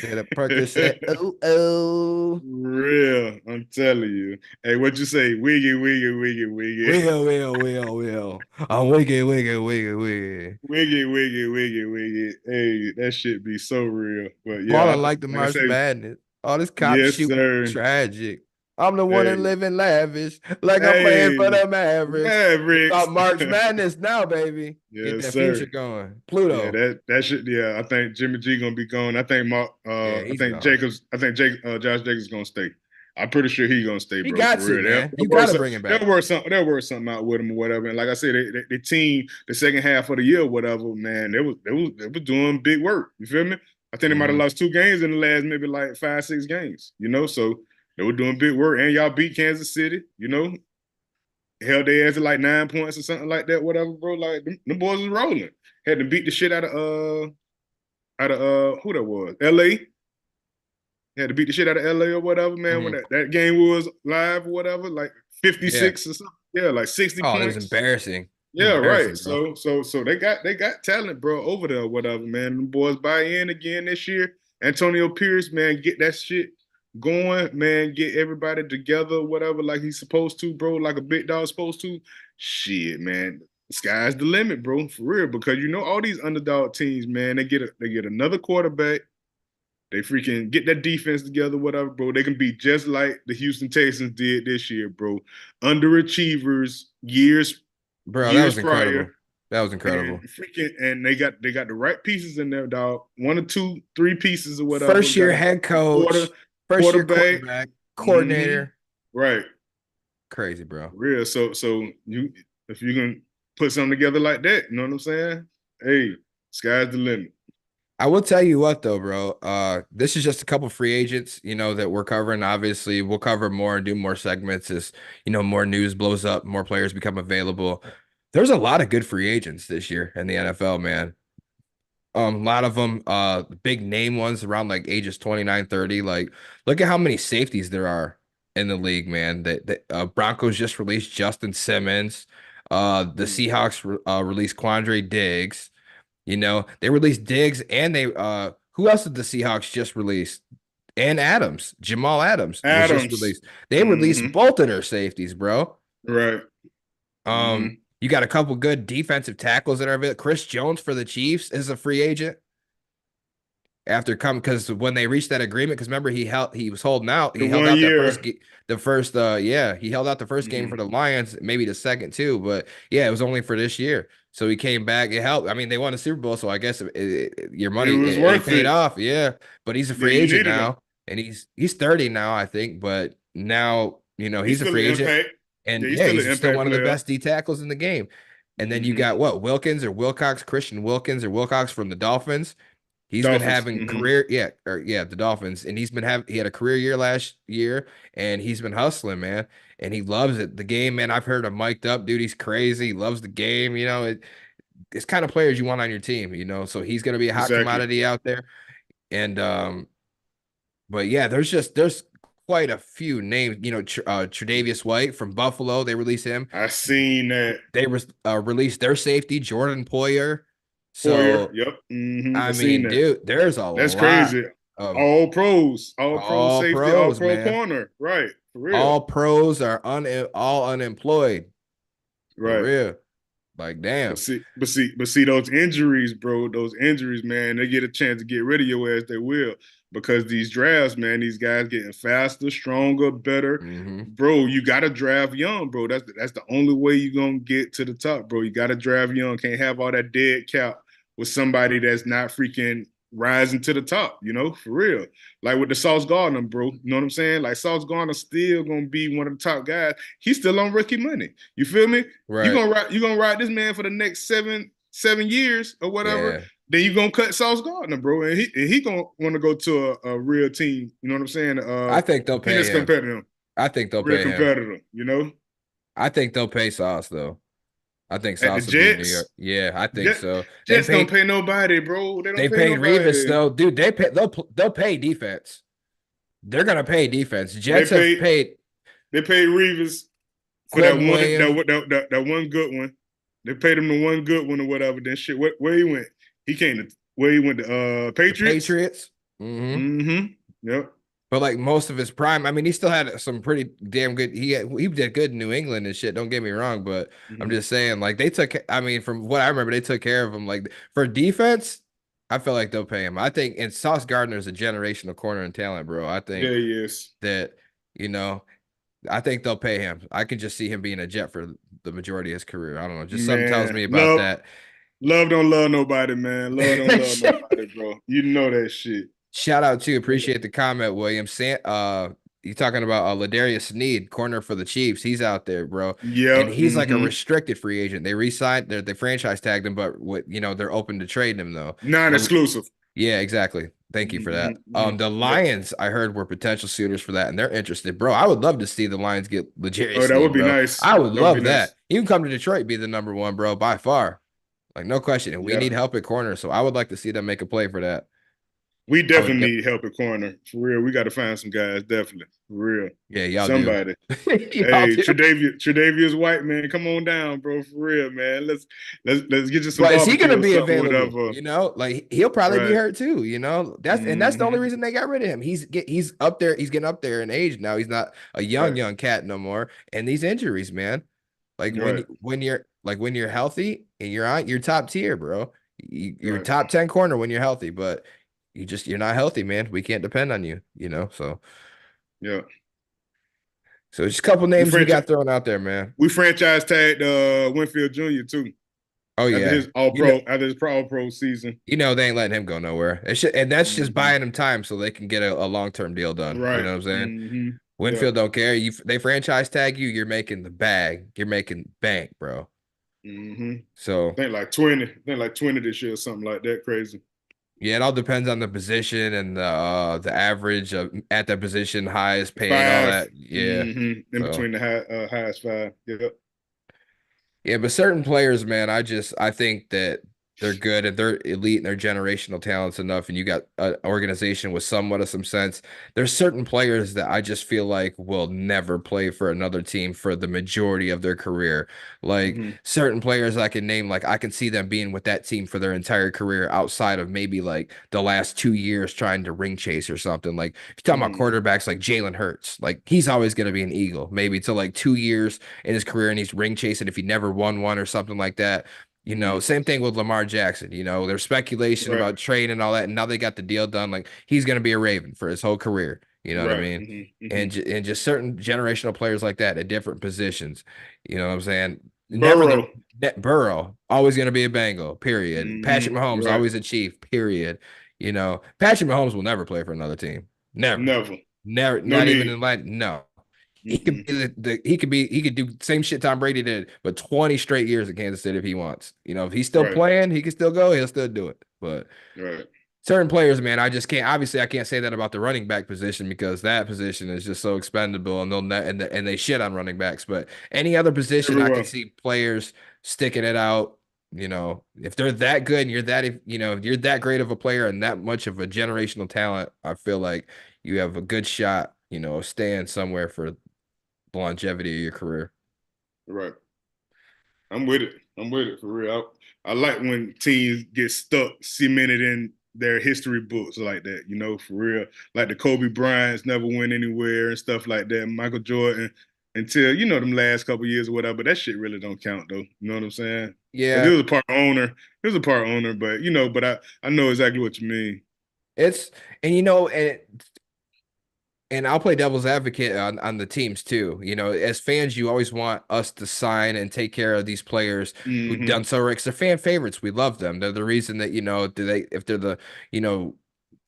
Yeah, the Percocet. Oh. Real. I'm telling you. Hey, what you say? Wiggy, wiggy, wiggy, wiggy. Will. I'm wiggy. Wiggy, wiggy, wiggy, wiggy. Hey, that shit be so real. But yeah, Balling like the like I March say, Madness. All this cop yes, shooting sir. tragic. I'm the one that Hey, living lavish, like I'm playing for hey, the Mavericks. It's Mavericks. about March Madness now, baby. Get Yes, that future sir. going. Yeah, Pluto. that should. Yeah, I think Jimmy G gonna be gone. I think Mark. Yeah, I he's think gone. Jacobs. I think Jake. Josh Jacobs gonna stay. I'm pretty sure he gonna stay, He bro. For got to, real. man. They'll You got work. to bring him back. They'll work something. They'll work something out with him or whatever. And like I said, the team, the second half of the year, whatever, man, they was doing big work. You feel me? I think they might have Mhm. lost 2 games in the last maybe like 5, 6 games. So they were doing big work. And y'all beat Kansas City. Held their ass to like 9 points or something like that, whatever, bro. Like them boys was rolling. Had to beat the shit out of who that was? LA. Had to beat the shit out of LA or whatever, man. When Mhm. that game was live or whatever, like Yeah. 56 or something. Yeah, like 60 Oh, it was points. embarrassing. Yeah, right. Embarrassing, bro. So they got talent, bro, over there, or whatever, man. Them boys buy in again this year. Antonio Pierce, man, get that shit going, man. Get everybody together, whatever, like he's supposed to, bro, like a big dog supposed to. Shit, man. Sky's the limit, bro, for real. Because all these underdog teams, man, they get another quarterback. They freaking get that defense together, whatever, bro. They can be just like the Houston Texans did this year, bro. Underachievers, years Bro, that years was prior, incredible. That was and incredible. freaking, and they got the right pieces in there, dog. One or two, three pieces or whatever. First Got year a head quarter coach, first year quarterback. quarterback, Mm-hmm. coordinator. Right, Crazy, bro. real. So you if you can put something together like that, you know what I'm saying? Hey, sky's the limit. I will tell you what though, bro. This is just a couple free agents, that we're covering. Obviously, we'll cover more and do more segments as, more news blows up, more players become available. There's a lot of good free agents this year in the NFL, man. A lot of them, big name ones around like ages 29, 30. Like, look at how many safeties there are in the league, man. Broncos just released Justin Simmons. The Seahawks released Quandre Diggs. They released Diggs and who else did the Seahawks just release? And Adams, Jamal Adams was just Adams. released. They released Mm-hmm. both of their safeties, bro. Right. Mm-hmm. You got a couple good defensive tackles that are available. Chris Jones for the Chiefs is a free agent after come because when they reached that agreement, because remember he was holding out. The He held one out that year. he held out the first game for the Lions, maybe the second too, but yeah, it was only for this year. So he came back. It helped. I mean, they won the Super Bowl, so I guess your It money was it worth paid it. off. Yeah, but he's a Yeah, free you agent needed him. now, and he's 30 now, I think. But now He's he's a still an free agent, impact. and Yeah, he's yeah, still he's an still impact one of the player. best D tackles in the game. And then you Mm-hmm. got what Wilkins or Wilcox, Christian Wilkins or Wilcox from the Dolphins. He's been Dolphins. having Mm-hmm. the Dolphins, and he had a career year last year, and he's been hustling, man, and he loves it. The game, man, I've heard him mic'd up, dude. He's crazy. He loves the game. It's kind of players you want on your team, So he's gonna be a hot Exactly. commodity out there, and but yeah, there's quite a few names. Tre'Davious White from Buffalo, they released him. I seen that. Released their safety, Jordan Poyer. Poyer. So Yep. Mm-hmm. I I seen mean, that. dude, there's a That's lot crazy. of All pro all safety, all pros, pro man. corner. Right. For real. All pros are all unemployed. For Right. real. Like, But damn. see those injuries, bro. Those injuries, man. They get a chance to get rid of your ass. They will because these drafts, man. These guys getting faster, stronger, better. Hmm. Bro, you gotta draft young, bro. That's the only way you're gonna get to the top, bro. You gotta draft young. Can't have all that dead cap with somebody that's not freaking rising to the top, for real. Like with the Sauce Gardner, bro. You know what I'm saying? Like Sauce Gardner still gonna be one of the top guys. He's still on rookie money. You feel me? You Right. gonna ride you gonna ride this man for the next seven years or whatever. Yeah. Then you gonna cut Sauce Gardner, bro, and he gonna want to go to a real team. You know what I'm saying? I think they'll Team pay that's him. competitive, I think they'll real pay him. competitor. I think they'll pay Sauce though. I think At the Sauce will be in New York. Jets, Yeah, I think Jet, so. They Jets don't paid pay nobody, bro. They don't they pay paid Revis nobody. though. Dude, they'll pay defense. They're gonna pay defense. They Jets have paid paid they paid Reeves for that Quentin one Williams, that one good one. They paid him the one good one or whatever. Then shit, where he went? He came to where he went to the Patriots. Patriots. Hmm. Mm-hmm. Yep. But like most of his prime, I mean, he still had some pretty damn good. He did good in New England and shit. Don't get me wrong, but I'm Mm-hmm. just saying, like they took. I mean, from what I remember, they took care of him. Like for defense, I feel like they'll pay him. I think, and Sauce Gardner is a generational corner and talent, bro. I Yeah, think he is. that you know. I think they'll pay him. I could just see him being a Jet for the majority of his career. I don't know. Just something tells Man, me about love, that. love don't love nobody, man. Love don't love nobody, bro. You know that shit. Shout out to appreciate the comment, William. You talking about Ladarius Sneed, corner for the Chiefs? He's out there, bro, and Yep. he's like a Mm-hmm. restricted free agent. They re-signed, they franchise tagged him, but what they're open to trading him though. The Non-exclusive. Yeah, exactly. Thank you for Mm-hmm. that. Mm-hmm. The Yep. Lions I heard were potential suitors for that, and they're interested, bro. I would love to see the Lions get L'Jarius Oh, that would Sneed, be bro. nice. I would That would be love nice. that. You can come to Detroit, be the number one, bro, by far, like no question. And we Yeah. need help at corner, so I would like to see them make a play for that. We I would. definitely need help at corner. For real. We got to find some guys, definitely. For real. Yeah, y'all do. Somebody. Y'all Hey, do. Tre'Davious White, man, come on down, bro. For real, man. Let's get you some But is he gonna barbecue or be something, available? whatever. Like he'll probably be Right. hurt too. That's the only Mm-hmm. reason they got rid of him. He's up there. He's getting up there in age now. He's not a Right. young cat no more. And these injuries, man. Like Right. when you're healthy and you're top tier, bro. You're Right. top 10 corner when you're healthy, but you're not healthy, man. We can't depend on you. Yeah. So just a couple We names we franchise got thrown out there, man. we franchise tagged Winfield Jr. too Oh after yeah, his all pro after his all pro season. they ain't letting him go nowhere. And that's just Mm-hmm. buying him time so they can get a long-term deal done. You Right. know what I'm saying? Mm-hmm. Yeah. Winfield don't care. They franchise tag you, you're making the bag. You're making bank, bro. Mm-hmm. So Think like 20. Think like 20 this year or something like that. Crazy. yeah, it all depends on the position and the average of at that position, highest paid, all 5. that. Yeah. Mm-hmm. In So between the highest 5. Yep. yeah, but certain players, man, I think that they're good and they're elite and they're generational talents enough, and you got an organization with somewhat of some sense. There's certain players that I just feel like will never play for another team for the majority of their career. Like Mm-hmm. certain players I can name, like I can see them being with that team for their entire career outside of maybe like the last 2 years trying to ring chase or something. Like if you're talking about Mm-hmm. quarterbacks like Jalen Hurts, like he's always going to be an Eagle, maybe till like 2 years in his career and he's ring chasing if he never won one or something like that. Mm-hmm. Same thing with Lamar Jackson. There's speculation Right. about trade and all that, and now they got the deal done. Like he's going to be a Raven for his whole career. You know what I Right. mean? Mm-hmm. Mm-hmm. And just certain generational players like that at different positions. You know what I'm saying? Never the Burrow. Burrow always going to be a Bengal. Period. Patrick Mm-hmm. Mahomes Right. always a Chief. Period. Patrick Mahomes will never play for another team. Never. Never. Never. No Not even need. in like no. He could Mm-mm. be he could do same shit Tom Brady did, but 20 straight years at Kansas City if he wants. If he's still Right. playing, he can still go, he'll still do it. But Right. certain players, man, I just can't. Obviously, I can't say that about the running back position because that position is just so expendable, and and they shit on running backs. But any other position, I can Everywhere. see players sticking it out. If they're that good and if you're that great of a player and that much of a generational talent, I feel like you have a good shot, of staying somewhere for the longevity of your career. Right. I'm with it. I'm with it for real. I like when teams get stuck, cemented in their history books like that, for real. Like the Kobe Bryants never went anywhere and stuff like that. Michael Jordan until, them last couple years or whatever. But that shit really don't count though. You know what I'm saying? Because he Yeah, was a part owner. He was a part owner, but I know exactly what you mean. it's and I'll play devil's advocate on the teams too. As fans, you always want us to sign and take care of these players who've Mm-hmm. done so right. 'Cause they're fan favorites. We love them. They're the reason that, if they're you know,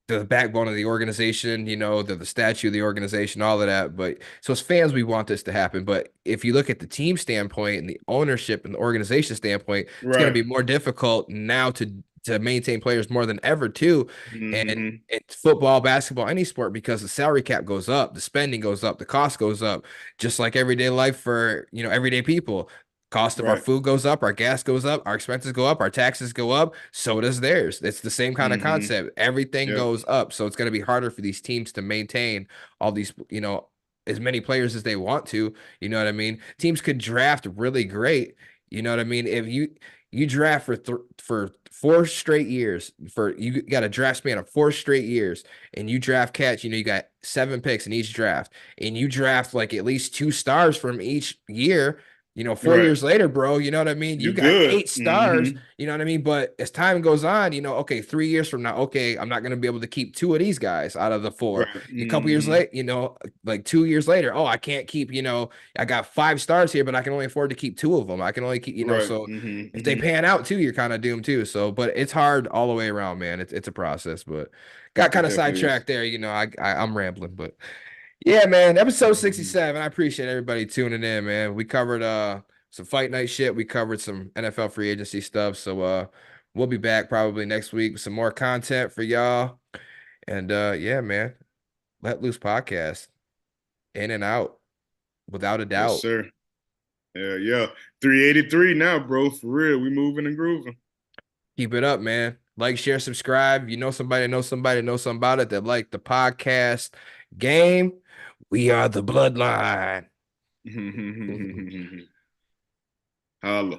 the backbone of the organization, they're the statue of the organization, all of that. But so as fans, we want this to happen. But if you look at the team standpoint and the ownership and the organization standpoint, it's going to Right. be more difficult now to maintain players more than ever too. And Mm-hmm. it's football, basketball, any sport because the salary cap goes up, the spending goes up, the cost goes up, just like everyday life for everyday people. Cost of our Right. food goes up, our gas goes up, our expenses go up, our taxes go up, so does theirs. It's the same kind of Mm-hmm. concept. Everything Yep. goes up. So it's going to be harder for these teams to maintain all these, as many players as they want to. You know what I mean? Teams could draft really great. You know what I mean? If you draft for 4 straight years, you got a draft span of 4 straight years, and you draft cats, you got 7 picks in each draft, and you draft like at least 2 stars from each year. Right. 4 years later, bro, you know what I mean? You You got good. 8 stars, you know what I mean? But as time goes on, okay, 3 years from now, okay, I'm not going to be able to keep two of these guys out of the four. Right. A couple years late, like 2 years later, oh, I can't keep, I got 5 stars here, but I can only afford to keep two of them. I can only keep, Right. so if they pan out too, you're kind of doomed too. So, but it's hard all the way around, man. It's a process, but got It kind of definitely is. sidetracked there. I'm rambling, but yeah, man. Episode Mhm. 67. I appreciate everybody tuning in, man. We covered some fight night shit. We covered some NFL free agency stuff. So we'll be back probably next week with some more content for y'all. And yeah, man. Let Loose podcast. In and out, without a Yes, doubt. sir. Yeah, yeah. 383 now, bro. For real. We moving and grooving. Keep it up, man. Like, share, subscribe. You know somebody, know somebody, know something about it that like the podcast game. We are the bloodline. Holla.